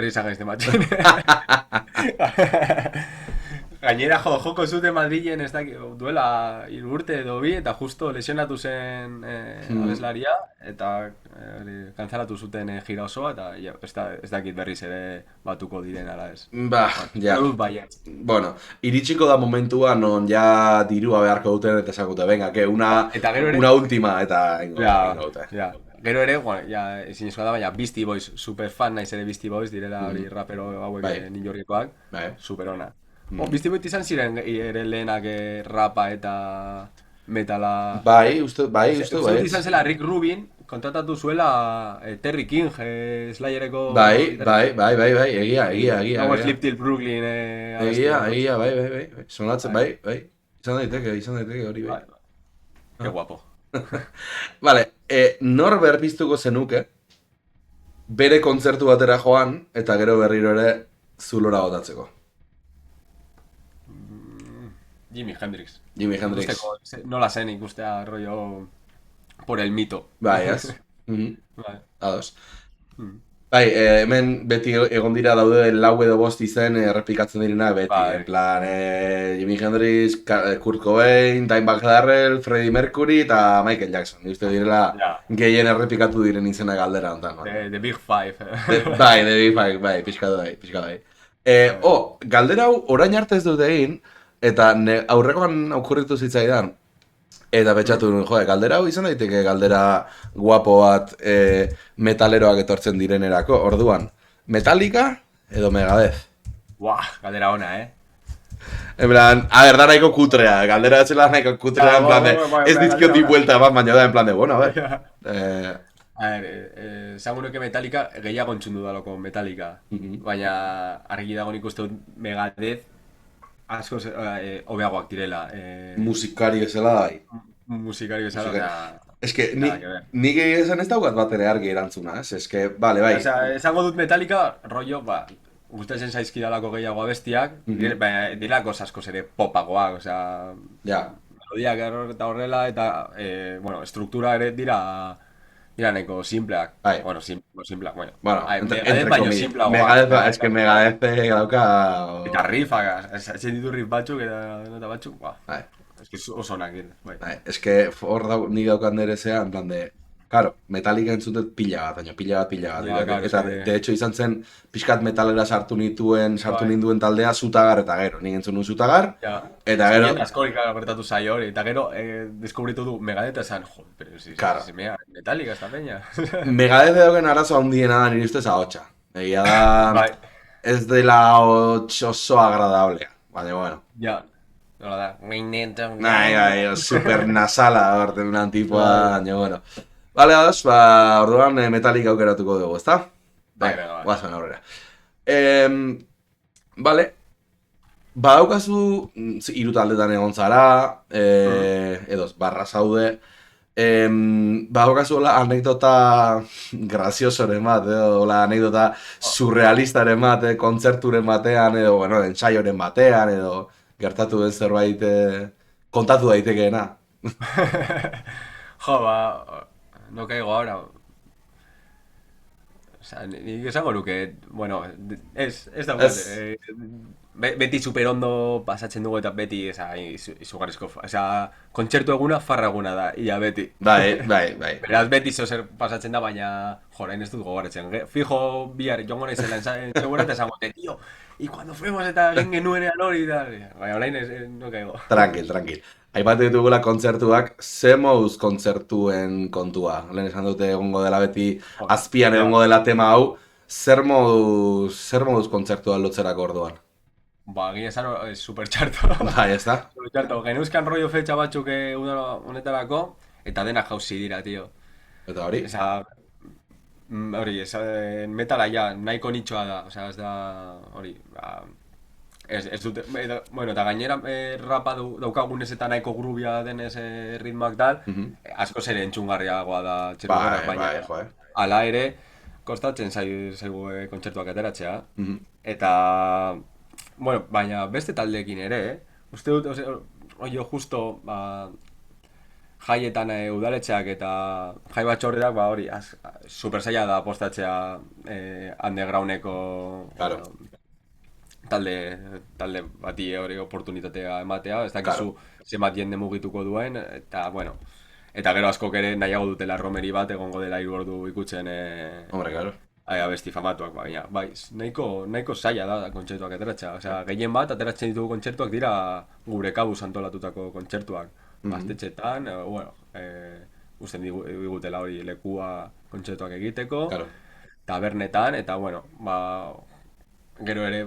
[SPEAKER 4] Risa gaizte matxin. Gainera joko zuten Madrilen ez dakit, duela 3 urte edo 2 eta justo lesionatu zen abeslaria eta kantzalatu zuten gira osoa eta ez dakit berriz ere batuko diren ala ez.
[SPEAKER 3] Ja. Bueno, iritsiko da momentua non ja dirua beharko duten eta esakute, venga, que una última eta ingo dute.
[SPEAKER 4] Gero ere, ezin eskoa da, baina Beastie Boys, super fan naiz ere Beastie Boys, direla hori rapero hauek New Yorkekoak, super ona. Beastie Boys izan ziren ere lehenak rapa eta metala...
[SPEAKER 3] Bai, uste.
[SPEAKER 4] Izan zela Rick Rubin, kontratatu zuela Terry King, Slayereko...
[SPEAKER 3] Bai, egia.
[SPEAKER 4] Hau Sleep Till Brooklyn...
[SPEAKER 3] Egia, bai. Sonatzen, bai. Izan daiteke hori, bai.
[SPEAKER 4] Que guapo.
[SPEAKER 3] Vale, nor berbiztuko zenuke bere kontzertu batera joan eta gero berriro ere zulora botatzeko?
[SPEAKER 4] Jimi Hendrix.
[SPEAKER 3] Nola
[SPEAKER 4] zen ikustea rollo por el mito.
[SPEAKER 3] Bai, ez? Ados. Bai, hemen beti egon dira daude lau edo bost izen errepikatzen direnak beti.
[SPEAKER 4] Bai.
[SPEAKER 3] En plan, Jimi Hendrix, Kurt Cobain, Dimebag Darrell, Freddie Mercury eta Michael Jackson. Ni uste direla
[SPEAKER 4] Ja.
[SPEAKER 3] gehien errepikatu diren izena galdera hontan.
[SPEAKER 4] The Big Five.
[SPEAKER 3] Bai, The Big Five, bai, pixka bai. Galdera hau orain arte ez dut egin, eta aurrekoan okurritu zitzaidan, eta betxatu nuen, galdera hau izan daiteke galdera guapo bat metaleroak etortzen direnerako, orduan, Metallica edo Megadeth?
[SPEAKER 4] Buah, galdera ona,
[SPEAKER 3] En plan, a ver, da nahiko kutrea, galdera etzela nahiko kutrea, en plan de, ez dizkiot di vuelta bat, baina da, en plan de, bueno, a ver.
[SPEAKER 4] A ver, esango nuke Metallica, gehiago entzundu daloko Metallica, baina argi dago nik uste dut Megadeth asko hobeagoak direla.
[SPEAKER 3] Musikari bezala bai.
[SPEAKER 4] Musikari bezala, osea...
[SPEAKER 3] Es que nik esan ez daukat bat ere argi erantzuna, ez? Es que, vale, bai.
[SPEAKER 4] Osea, esango dut Metallica, rollo, gustatzen zaizkidalako gehiago abestiak, direlako askoz ere popagoak, osea...
[SPEAKER 3] Ja.
[SPEAKER 4] Melodiak eta horrela, eta, bueno, estruktura ere dira nahiko simpleak.
[SPEAKER 3] Bai.
[SPEAKER 4] Bueno, simpleak, bueno.
[SPEAKER 3] Bueno,
[SPEAKER 4] Megadeth baino simpleagoak.
[SPEAKER 3] Megadeth, es que Megadeth dauka...
[SPEAKER 4] Eta riffak, esatzen ditu riff batzuk eta batzuk,
[SPEAKER 3] Bai.
[SPEAKER 4] Es que oso onak dira, bai.
[SPEAKER 3] Es que hor nik daukan derezea, en plan de... Claro, Metallica entzutet pila bat. Eta, de hecho, izan zen, pixkat metalera sartu ninduen taldea Zutagar eta gero. Nik entzun nuen Zutagar, eta gero...
[SPEAKER 4] Askorik gertatu zaio hori, eta gero deskubritu du Megadeth esan, jo, pero si mea, Metallica esta peña.
[SPEAKER 3] Megadeth dauken arazo handiena da nire ustez ahotsa. Egia da, ez dela ahots oso agradablea. Baina, bueno.
[SPEAKER 4] Ja, nola da.
[SPEAKER 3] Nahi, super nasala horten un tipoa, baina, bueno. Bale, ados, orduan Metallica aukeratuko dugu, ezta?
[SPEAKER 4] Bai.
[SPEAKER 3] Guazen aurrera. Bale, badaukazu, hiru taldetan egon zara, edo, barra zaude, badaukazu hola anekdota graziosoren bat, hola anekdota surrealistaren bat, kontzerturen batean, edo, bueno, ensaioren batean, edo, gertatu den zerbait kontatu daitekeena.
[SPEAKER 4] Jo, no caigo ahora. O sea, nik esango nuke, bueno, ez da beti superondo pasatzen dugu eta beti izugarrizko, kontzertu eguna farra eguna da, ia beti.
[SPEAKER 3] Bai.
[SPEAKER 4] Beraz beti zozer pasatzen da, baina jorain ez dut gogoratzen. Fijo bihar jongo naizela segura eta esango, tío, y cuando fuimos eta egin genuenean hori da, baina orain no caigo.
[SPEAKER 3] Tranquil. Aipatu ditugula kontzertuak, ze moduz kontzertuen kontua? Lehen esan dute egongo dela beti, azpian egongo dela tema hau, zer moduz kontzertua lotzerako orduan?
[SPEAKER 4] Gine esan super txarto.
[SPEAKER 3] Bai, ez da?
[SPEAKER 4] Super txarto. Geneuzkan rollo fetxa batzuk honetarako, eta denak jauzi dira, tio.
[SPEAKER 3] Eta hori?
[SPEAKER 4] Hori, metala ja, nahiko nitxoa da, ez da, hori, ez dute, bueno, eta gainera rapa daukagunez eta nahiko grubia denez ritmoak tal, asko ere entzungarriagoa da txertuak, baina ala ere, kostatzen zaigu kontzertuak ateratzea, eta, bueno, baina beste taldeekin ere, uste dut, oio justo, jaietan udaletxeak eta jai batxordeak, hori, super zaila da apostatzea undergroundeko talde bati hori oportunitatea ematea, ez dakizu zenbat jende mugituko duen, eta, bueno, eta gero askok ere nahiago dutela romeri bat egongo dela 3 ordu ikutzen abesti famatuak, baina, nahiko zaila da kontzertuak ateratzea, osea, gehien bat ateratzen ditugu kontzertuak dira gure kabuz antolatutako kontzertuak, gaztetxetan, bueno, usten digutela hori lekua kontzertuak egiteko, tabernetan, eta, bueno, gero ere,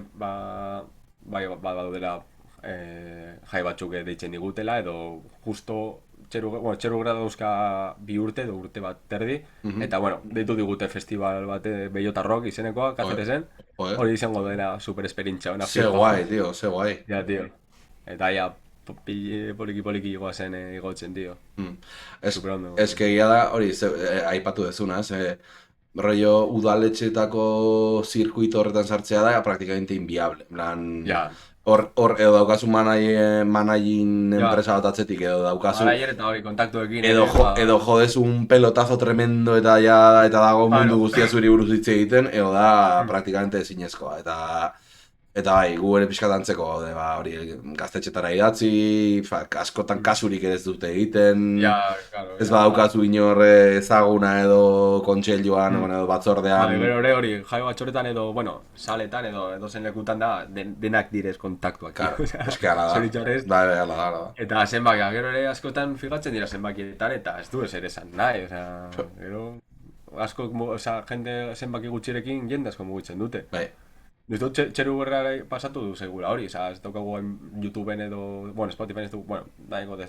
[SPEAKER 4] badudela jai batzuk deitzen digutela, edo justo txeru grada dauzka 2 urte, edo urte bat terdi, eta, bueno, deitu digute festival bat Bellota Rock izenekoa, Kacerezen, hori izango dela super esperientzia.
[SPEAKER 3] Ze guai, tio, ze guai.
[SPEAKER 4] Ja, tio. Eta, ja, poliki goazen igotzen, tio.
[SPEAKER 3] Ez que egia da, hori, aipatu dezuna, rollo udaletxetako zirkuito horretan sartzea da praktikamente inviable. Hor edo daukazu managin
[SPEAKER 4] Ja.
[SPEAKER 3] enpresa bat atzetik, edo daukazu...
[SPEAKER 4] Manager eta hori kontaktuekin.
[SPEAKER 3] Edo jodezu un pelotazo tremendo eta dago mundu guztia zuri buruz hitz egiten, edo da praktikamente ezinezkoa. Eta bai, gu ere pixkat antzeko gaude, hori gaztetxetara idatzi, askotan kasurik ere ez dute egiten,
[SPEAKER 4] Claro,
[SPEAKER 3] ez badaukazu inor ezaguna edo kontseiluan, edo batzordean.
[SPEAKER 4] Gero hori, jaio batxoretan edo, saletan edo zen lekutan da, denak direz kontaktuak.
[SPEAKER 3] Claro, eske ala da.
[SPEAKER 4] Zoritxarrez.
[SPEAKER 3] Bai, ala da.
[SPEAKER 4] Eta zenbakia, gero ere askotan fijatzen dira zenbakietan, eta ez du ezer esan nahi, gero asko, jende zenbaki gutxirekin jende asko mugitzen dute.
[SPEAKER 3] Bai.
[SPEAKER 4] Duztu txeru berra pasatu du segura hori, ez daukagu YouTubeen edo, Spotifyen ez dugu, daiko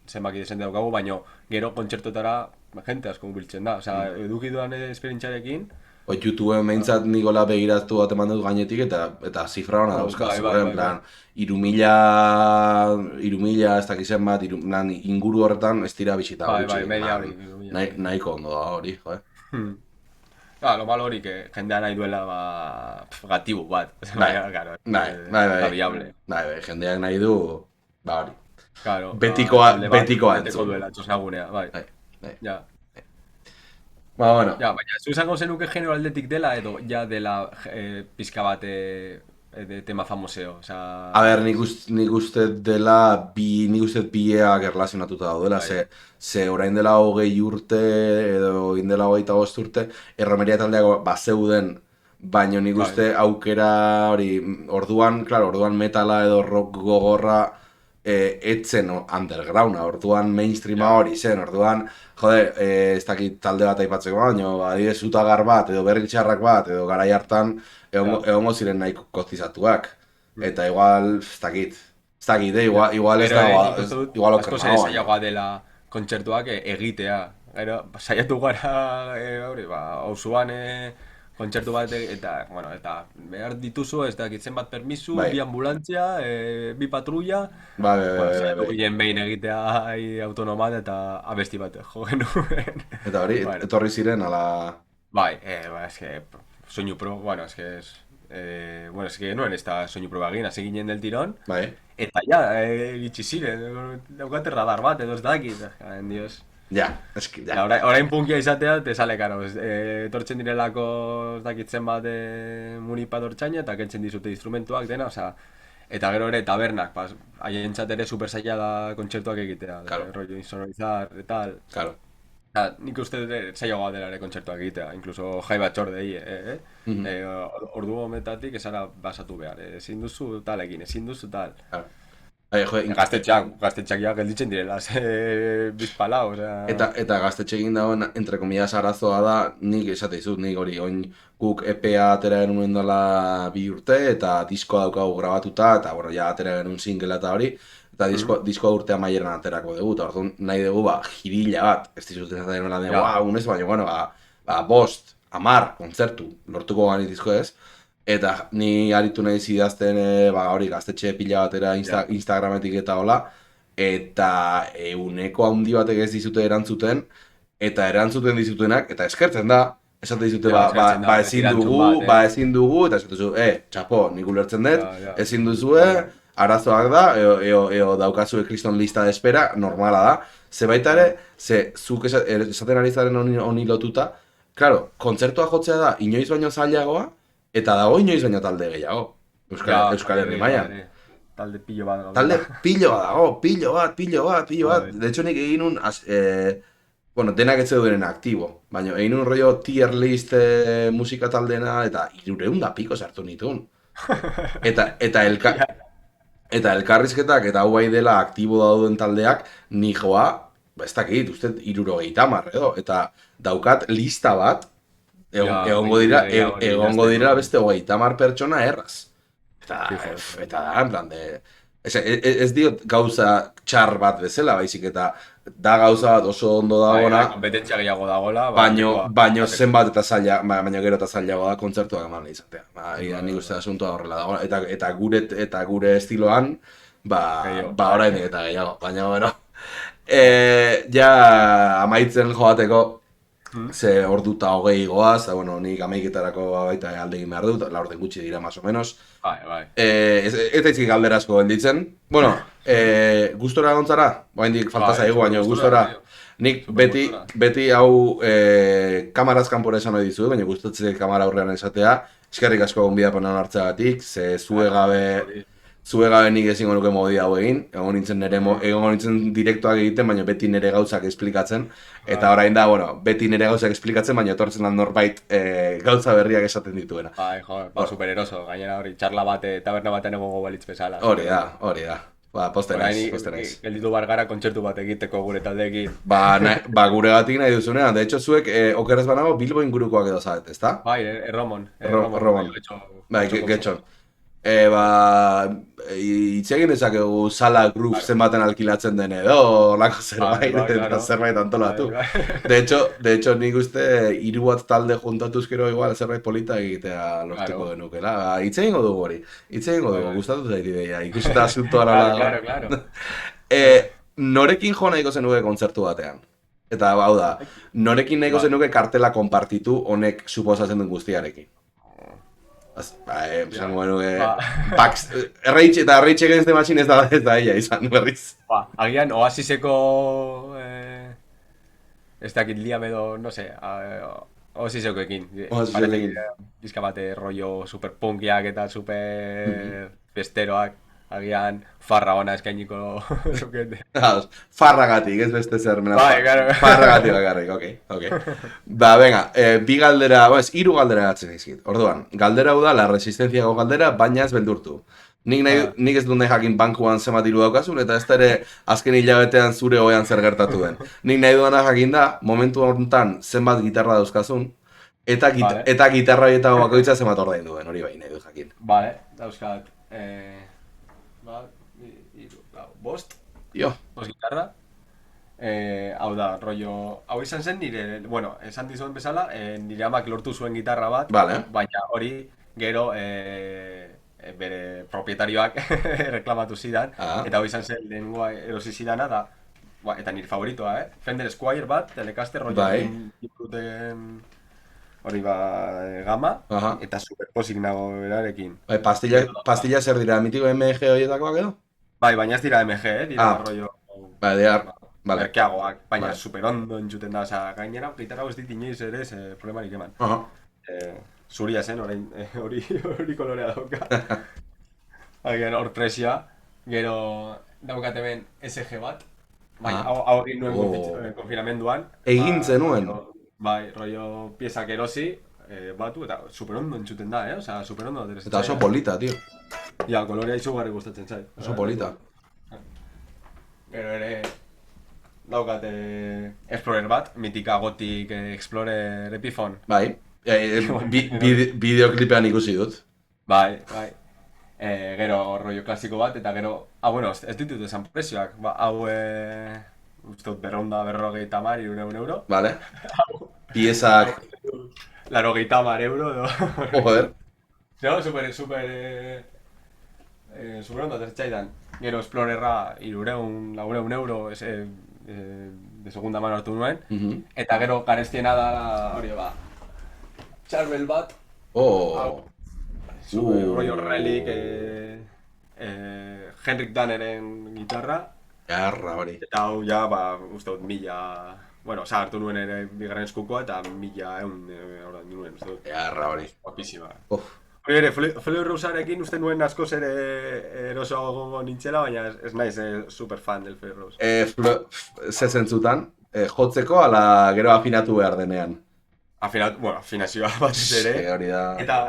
[SPEAKER 4] zenbaki desente daukagu, baina gero kontzertotara jente asko biltzen da, eduki dudan esperientziarekin.
[SPEAKER 3] YouTubeen behintzat nikola begiraztu bat eman dut gainetik eta zifra hona dauzkazu, en plan, 3.000 ez dakizen bat, inguru horretan ez dira bisita gutxi.
[SPEAKER 4] Media hori.
[SPEAKER 3] Nahiko ondo da hori, joe.
[SPEAKER 4] Lo malo hori, que jendea nahi duela, gatibu bat.
[SPEAKER 3] Bai, jendeak nahi du, hori.
[SPEAKER 4] Betikoa
[SPEAKER 3] entzun.
[SPEAKER 4] duela, txosagunea, bai. Ja.
[SPEAKER 3] Bueno.
[SPEAKER 4] Ja, baina, zu izango zenuke genero aldetik dela, edo ja dela pizka bat de tema famoseo,
[SPEAKER 3] A ber, nik uste dela, nik uste bieak erlazionatuta daudela, ze orain dela 20 urte, edo orain dela 25 urte, erromeria taldeak bazeuden, baina nik uste aukera hori, orduan metala edo rock gogorra, etzen undergrounda, orduan mainstreama hori zen, orduan, ez dakit talde bat aipatzeko baino, adibidez Zutagar bat, edo Berri Txarrak bat, edo garai hartan, egongo ziren nahi kotizatuak. Eta igual, ez dakit, igual ez da, igual okernagoa.
[SPEAKER 4] Asko zer zailagoa dela kontzertuak egitea. Saiatu gara, hausuan kontzertu bat, eta behar dituzu, ez dakit zenbat permisu, bi ambulantzia, bi patrulla, ginen behin egitea autonomat eta abesti bat jo genuen.
[SPEAKER 3] Eta hori, etorri ziren, ala...
[SPEAKER 4] Bai, soinu pro, es que nuen ez da soinu proba egin, hasi ginen del tirón, eta gitsi ziren, daukate radar bat, edo ez dakit, dios.
[SPEAKER 3] Ja, eski, ja.
[SPEAKER 4] Orain punkia izatea, te sale karo, etortzen direlako ez dakitzen bat munipat ortsaina, eta kentzen dizute instrumentuak dena, eta gero ere tabernak, haien txat ere super zaila da kontzertuak egitea, rollo insonorizar, eta tal. Nik uste zailagoa dela ere kontzertuak egitea, incluso jai batxordei, ordu momentatik esara basatu behar, ezin duzu tal egin, ezin duzu tal. Gaztetxeak ja gelditzen direla, bizpala,
[SPEAKER 3] Eta gaztetxe egin dagoen, entre comillas, arazoa da, nik esate izut, nik hori, oin guk EPA atera genuen dela 2 urte, eta diskoa daukagu grabatuta, eta ja atera genuen singlea eta hori, eta diskoa urtea maieran aterako dugu, eta orduan nahi dugu, jirila bat, ez dizuten zaten genuen unez, baina, 5, 10 kontzertu lortuko gani disko ez, eta ni aritu nahi zidazten hori gaztetxe pila batera Instagrametik eta hola, eta euneko handi batek ez dizute erantzuten, eta erantzuten dizutenak, eta eskertzen da, esate dizute ezin dugu, eta esatu zu, txapo, nik ulertzen dut, ezin duzue, arazoak da, eo daukazue kriston lista de espera, normala da, ze baita ere, zuk esaten ari zaren honi lotuta, claro, kontzertua jotzea da, inoiz baino zailagoa, eta dago inoiz baino talde gehiago, Euskal Herri mailan.
[SPEAKER 4] Talde pilo bat dago.
[SPEAKER 3] Talde pilo bat dago, pilo bat. De hecho, nik egin un, denak ez zeuden aktibo, baina egin un rollo tier list musika taldena, eta 300 piko sartu nituen. Eta elkarrizketak eta hau bai dela aktibo dauden taldeak, ni joa, ez dakit, uste 70 edo, eta daukat lista bat, egongo dira beste 30 pertsona erraz. Eta da, en plan de... Ez diot gauza txar bat bezala, baizik eta da gauza bat oso ondo dagoena.
[SPEAKER 4] Kompetentzia gehiago dagoela.
[SPEAKER 3] Baino zenbat eta zaila, baino gero eta zailago da kontzertuak eman izatea. Nik uste asuntoa horrela dagoela. Eta gure estiloan, orain eta gehiago. Baina, bueno, ja amaitzen joateko, ze orduta hogei goaz, bueno, nik amaiketarako baita alde egin behar dut, laurden gutxi dira, más o menos.
[SPEAKER 4] Bai.
[SPEAKER 3] Ez daizki galdera asko gelditzen. Bueno, gustora gontzara? Oaindik falta zaigu, baina gustora. Nik beti hau kamaraz kanpora esan nahi dizu, baina gustatzen kamara aurrean esatea. Eskerrik asko gonbidapen hartzeagatik, ze zue gabe nik ezingo nuke modi hau egin. Egon nintzen direktoak egiten, baina beti nire gauzak esplikatzen. Eta orain da, bueno, beti nire gauzak esplikatzen, baina etortzen da norbait gauza berriak esaten dituena.
[SPEAKER 4] Bai, supereroso, gainera hori, txarla bate, taberna baten egongo balitz bezala.
[SPEAKER 3] Hori da. Postenaiz.
[SPEAKER 4] Gelditu bargara kontzertu bat egiteko gure taldeekin.
[SPEAKER 3] Ba guregatik nahi duzunean. De hecho, zuek okerrez banago Bilbo ingurukoak edo zaret, ezta?
[SPEAKER 4] Bai, Erromon.
[SPEAKER 3] Bai, getxon. Itxegin dezakegu sala groove zenbaten alkilatzen den edo, lako zerbait antolatu. De hecho, nik uste 3 bat talde juntatuzkero igual zerbait polita egitea lortuko denukela. Itxegingo dugu hori, gustatu zaiti deia, ikusita asuntoa nala. Claro. Norekin jo nahiko zenuke kontzertu batean? Eta hau da, norekin nahiko zenuke kartela konpartitu honek suposatzen duen guztiarekin? Esango genuke... Erraitxe eta Erraitxe Against the Machine ez da ella izan berriz.
[SPEAKER 4] Agian, Oasiseco... Ez dakit liam edo, no sé... Oasisecoekin. Bizka bate rollo superpunkiak eta super... festeroak. Agian, farra ona eskainiko zukete.
[SPEAKER 3] Farragatik, ez beste zer mena.
[SPEAKER 4] Bai, claro.
[SPEAKER 3] Farragatik bakarrik, ok. Ba, venga, 2 galdera, 3 galdera gatzen izkit. Orduan, galdera hau da, la resistenciako galdera, baina ez beldurtu. Nik ez dut nahi jakin bankuan zenbat diru daukazun, eta ez da ere azken hilabetean zure hoean zer gertatu den. Nik nahi duena jakin da, momentu honetan zenbat gitarra dauzkazun, eta gitarra eta bakoitza zenbat ordain duen, hori bai nahi du jakin.
[SPEAKER 4] Vale, dauzkat... Bost?
[SPEAKER 3] Jo.
[SPEAKER 4] Bost gitarra. Hau da, rollo... Hau izan zen nire... Bueno, esan dizuen bezala, nire amak lortu zuen gitarra bat.
[SPEAKER 3] Vale.
[SPEAKER 4] Baina hori, gero... bere propietarioak reklamatu zidan. Eta hau izan zen lehenengoa erosi zidana da... Eta nire favoritoa, Fender Squier bat, Telecaster, rollo... Bai. Hori gama, eta superposik nago berarekin.
[SPEAKER 3] Bai, pastilla zer dira, mitiko MG horietakoak edo?
[SPEAKER 4] Bai, baina ez dira MG, dira rollo...
[SPEAKER 3] Bai,
[SPEAKER 4] Merkeagoak, baina superondo entzuten da, gainera, gitarra ez dit inoiz ere, problemarik eman. Zuria zen, hori kolorea dauka. Agian hor presioa, gero daukat hemen SG bat, hau egin nuen konfinamenduan.
[SPEAKER 3] Egin zenuen?
[SPEAKER 4] Bai, rollo piezak erosi, batu, eta superondo entzuten da, Osa, superondo aterezen.
[SPEAKER 3] Eta oso polita, tio.
[SPEAKER 4] Ja, kolorea izugarri gustatzen zait.
[SPEAKER 3] Oso polita.
[SPEAKER 4] Gero ere, daukat Explorer bat, mitika gotik Explorer Epiphone.
[SPEAKER 3] Bai, bideoklipean ikusi dut.
[SPEAKER 4] Bai. Gero rollo klasiko bat, eta gero... bueno, ez ditut esan prezioak. Hau, uste dut 250 €.
[SPEAKER 3] Vale. Piezak...
[SPEAKER 4] 80 euro edo...
[SPEAKER 3] Joder.
[SPEAKER 4] No, super ondo atertzaidan. Gero Explorerra 300 euro de segunda mano hartu nuen. Eta gero garestiena da hori Charvel bat. Rollo Relic, Henrik Danneren gitarra.
[SPEAKER 3] Jarra hori.
[SPEAKER 4] Eta hau ja, uste dut 1000... Bueno, hartu nuen ere bigarren eskukoa eta 1100 nuen, uste dut.
[SPEAKER 3] Jarra hori.
[SPEAKER 4] Guapísima. Hori ere, Floyd Rosearekin uste nuen askoz ere eroso gongo nintzela, baina ez naiz super fan del Floyd Rose.
[SPEAKER 3] Ze zentzutan, jotzeko ala gero afinatu behar denean?
[SPEAKER 4] Afinazioa bat ere.
[SPEAKER 3] Hori da.
[SPEAKER 4] Eta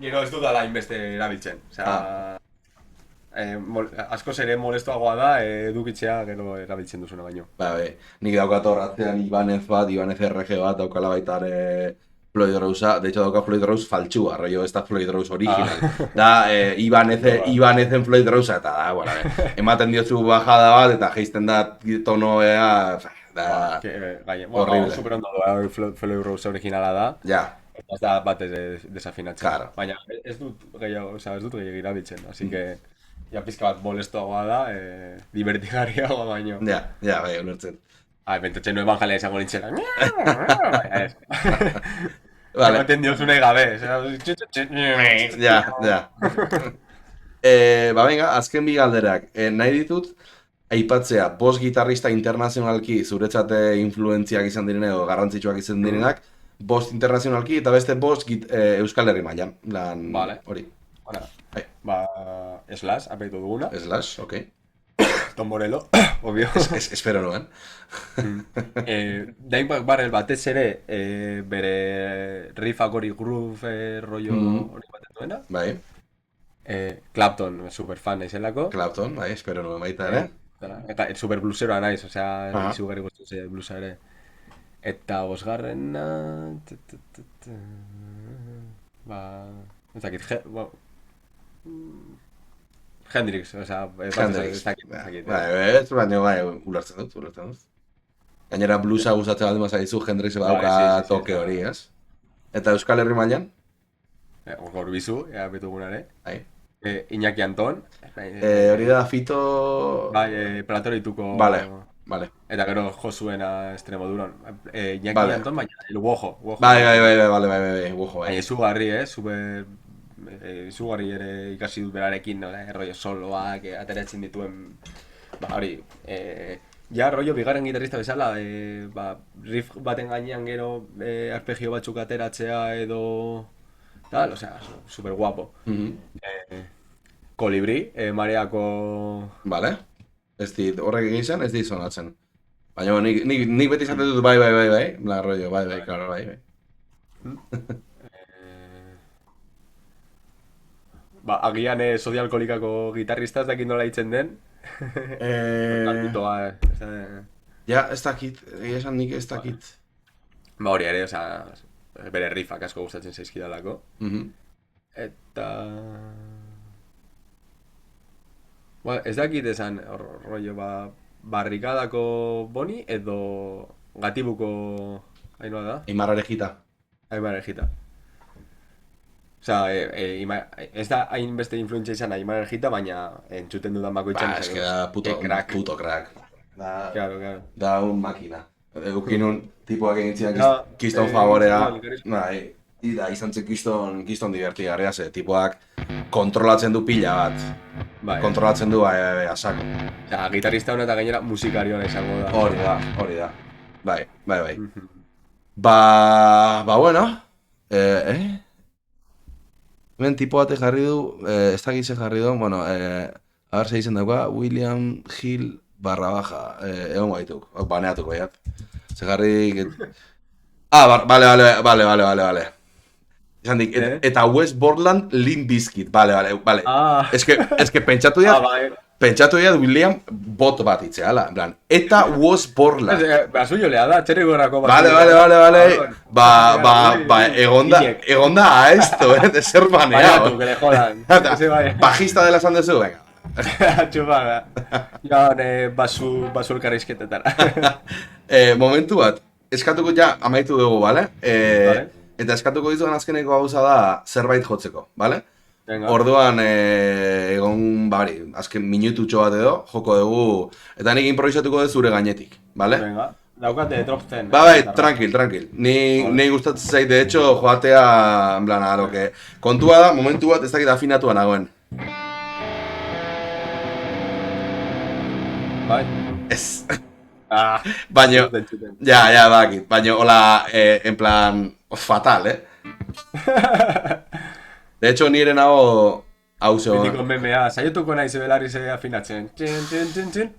[SPEAKER 4] gero ez dudala inbeste erabiltzen. Askoz ere molestoagoa da edukitzea gero erabiltzen duzuna baino.
[SPEAKER 3] Nik daukat horratzean Ibanez RG bat daukala baita Floyd Rosea, de hecho dauka Floyd Rose faltsua, rollo ez da Floyd Rose original. Da Ibanezen Floyd Rosea eta da, bueno, ematen diozu bajada bat eta geizten da tonoea, horrible.
[SPEAKER 4] Superondo da, Floyd Rose originala da.
[SPEAKER 3] Ja.
[SPEAKER 4] Ez da bat desafinatzen.
[SPEAKER 3] Claro.
[SPEAKER 4] Baina ez dut gehiago erabiltzen, así que... Ja, pizka bat molestoagoa da, divertigarriagoa baino.
[SPEAKER 3] Ja, bai, ulertzen.
[SPEAKER 4] Bentatzen nuen jalea izango nintzela.
[SPEAKER 3] Vale.
[SPEAKER 4] Ematen diozune gabe.
[SPEAKER 3] Ja. Venga, azken bi galderak. Nahi ditut, aipatzea, bost gitarrista internazionalki zuretzate influentziak izan direnak edo garrantzitsuak izan direnak, bost internazionalki eta beste bost Euskal Herri mailan.
[SPEAKER 4] Vale.
[SPEAKER 3] Hori.
[SPEAKER 4] Slash, apaitu duguna.
[SPEAKER 3] Slash, ok.
[SPEAKER 4] Tom Morello, obvio.
[SPEAKER 3] Espero nuen.
[SPEAKER 4] Dimebag Darrell batez ere, bere riffak hori groove rollo hori baten duena.
[SPEAKER 3] Bai.
[SPEAKER 4] Clapton, superfan naizelako.
[SPEAKER 3] Clapton, bai, espero nuen baita ere.
[SPEAKER 4] Eta super bluseroa naiz, osea, izugarri guztu blusa ere. Eta bosgarrena... ez dakit, Hendrix, osea...
[SPEAKER 3] Hendrix, baina ulertzen dut. Gainera bluesa gustatzen baldin bazaizu, Hendrix badauka toke hori, ez? Eta Euskal Herri mailan?
[SPEAKER 4] Gorbizu, betugunare.
[SPEAKER 3] Bai.
[SPEAKER 4] Iñaki Anton.
[SPEAKER 3] Hori da Fito...
[SPEAKER 4] Bai, Platorituko...
[SPEAKER 3] Vale.
[SPEAKER 4] Eta gero Josuena Extremoduron. Iñaki Anton, baina, el Wojo.
[SPEAKER 3] Bai, Wojo, bai.
[SPEAKER 4] Izugarri, super... Izugarri ere ikasi dut berarekin, rollo soloak, ateratzen dituen... hori... Ja, rollo bigarren gitarrista bezala, riff baten gainean gero arpegio batzuk ateratzea edo... Tal, osea, super guapo. Kolibri, Mareako...
[SPEAKER 3] Vale. Ez dit, horrek egin zen, ez dit sonatzen. Baina, nik beti izaten dut bai. Bla, rollo, bai, claro, bai.
[SPEAKER 4] Agian Sodialkolikako gitarrista ez dakit nola hitzen den.
[SPEAKER 3] Ja, ez dakit, esan nik ez dakit.
[SPEAKER 4] Hori ere, osea, bere riffak asko gustatzen zaizkidalako. Eta... ez dakit esan, rollo, barrikadako Boni edo Gatibuko... Ainoa da?
[SPEAKER 3] Aimar Arejita.
[SPEAKER 4] Aimar Arejita. Osea, ez da hainbeste influentzia izan Aimar Arejita, baina entzuten dudan bakoitzan.
[SPEAKER 3] Ez que da puto crack.
[SPEAKER 4] Claro.
[SPEAKER 3] Da un makina. Eukinun, tipoak egintziak kiston favorea. Da, izan zen kiston divertigarria, ze tipoak kontrolatzen du pila bat. Kontrolatzen du, asako.
[SPEAKER 4] Gitarrista hona eta gainera musikarioa izango da.
[SPEAKER 3] Hori da. Bai. Bueno. Hemen tipo bate jarri du, ez dakit ze jarri du, bueno, a ber, ze izen dauka, William Hill _ egon gaituk, baneatuko baiat. Ze jarri... Vale. Esan dik, eta West Borland Limp Bizkit, vale. Ez que pentsatu diat William bot bat itzeala, en plan, eta West Borland.
[SPEAKER 4] Basu jolea da, txerri gorrako bat.
[SPEAKER 3] Vale. Egonda a esto, de ser baneado.
[SPEAKER 4] Baneatu, que le jodan.
[SPEAKER 3] Bajista dela esan dezu, venga.
[SPEAKER 4] Txupaga. Ja, basu elkarrizketetara.
[SPEAKER 3] Momentu bat, eskatuko ja amaitu dugu, bale? Eta eskatuko dizuan azkeneko gauza da zerbait jotzeko, bale? Orduan, egon, azken minututxo bat edo, joko dugu, eta nik improvisatuko dut zure gainetik, bale?
[SPEAKER 4] Venga, daukate drop 10.
[SPEAKER 3] Tranquil. Ni gustatzen zait, de hecho, joatea, en plan, lo que... Kontua da, momentu bat ez dakit afinatua nagoen.
[SPEAKER 4] Bai?
[SPEAKER 3] Ez. Baina, ja, bakit, baina, hola, en plan, fatal, De hecho, nire nago hau zegoen.
[SPEAKER 4] Bitiko memea, saiotuko nahi zebelarri ze afinatzen. Txin.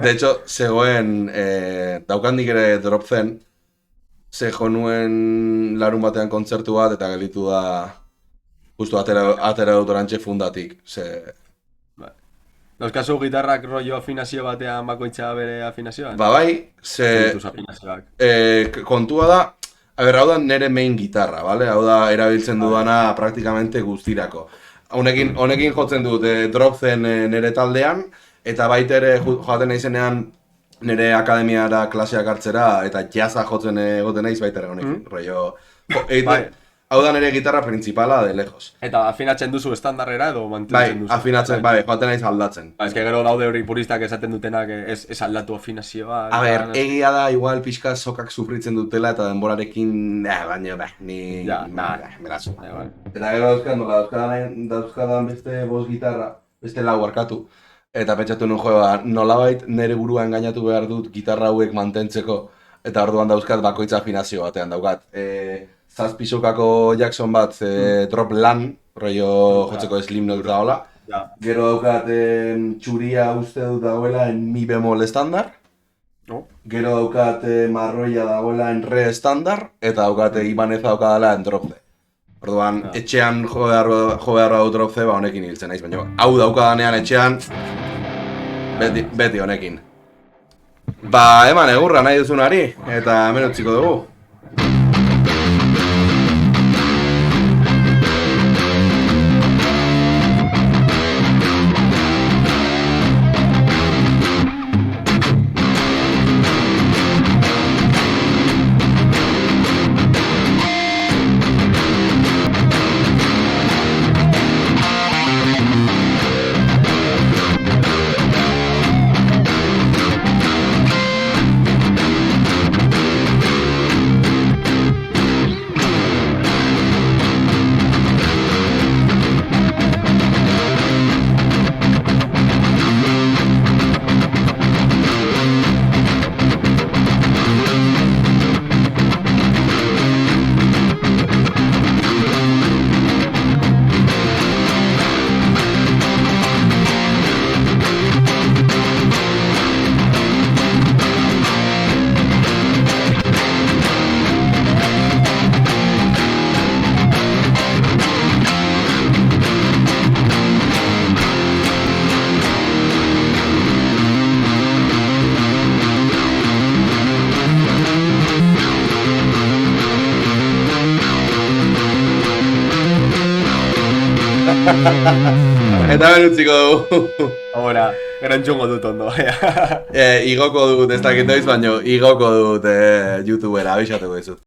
[SPEAKER 3] De hecho, zegoen, daukan nik ere drop zen, ze jo nuen larun batean kontzertu bat, eta gelitu da, justu atera dut orantxe fundatik, ze...
[SPEAKER 4] Dauzkazu gitarrak rollo afinazio batean bakoitza bere afinazioan?
[SPEAKER 3] Bai, ze... kontua da, hau da nire main gitarra, bale? Hau da erabiltzen dudana praktikamente guztirako. Honekin jotzen dut drop zen nire taldean, eta baita ere joaten naizenean nire akademiara klaseak hartzera, eta jazza jotzen egoten naiz baita ere honekin. Rollo, hau da nire gitarra principala de lejos.
[SPEAKER 4] Eta afinatzen duzu estandarrera edo
[SPEAKER 3] Bai,
[SPEAKER 4] mantentzen duzu?
[SPEAKER 3] afinatzen, bai, joaten naiz aldatzen.
[SPEAKER 4] Ez que gero daude hori puristak esaten dutenak ez aldatu afinazioa.
[SPEAKER 3] A ber, egia da, igual pixka sokak sufritzen dutela eta denborarekin, baina, ni...
[SPEAKER 4] Ja,
[SPEAKER 3] berazu.
[SPEAKER 4] Bai.
[SPEAKER 3] Eta gero dauzkadan beste bost gitarra, beste lau arkatu. Eta pentsatu nuen nolabait nire burua engainatu behar dut gitarra hauek mantentzeko. Eta orduan dauzkat bakoitza afinazio batean daukat. Zazpisokako Jackson bat drop lan, rollo jotzeko slim note da hola. Gero daukat txuria uste dut dagoela en mi bemol estandar. Gero daukat marroia dagoela en re estandar. Eta daukat Ibanez daukadala en drop D. Orduan, etxean jo behar dut drop C, honekin hiltzen naiz, baina hau daukadanean etxean beti honekin. Eman egurra nahi duzunari, eta hemen utziko dugu. Eta ben utziko dugu.
[SPEAKER 4] Ahora, erantzungo dut ondo.
[SPEAKER 3] Igoko dut, ez dakit noiz, baina igoko dut YouTubera, abixatuko dizut.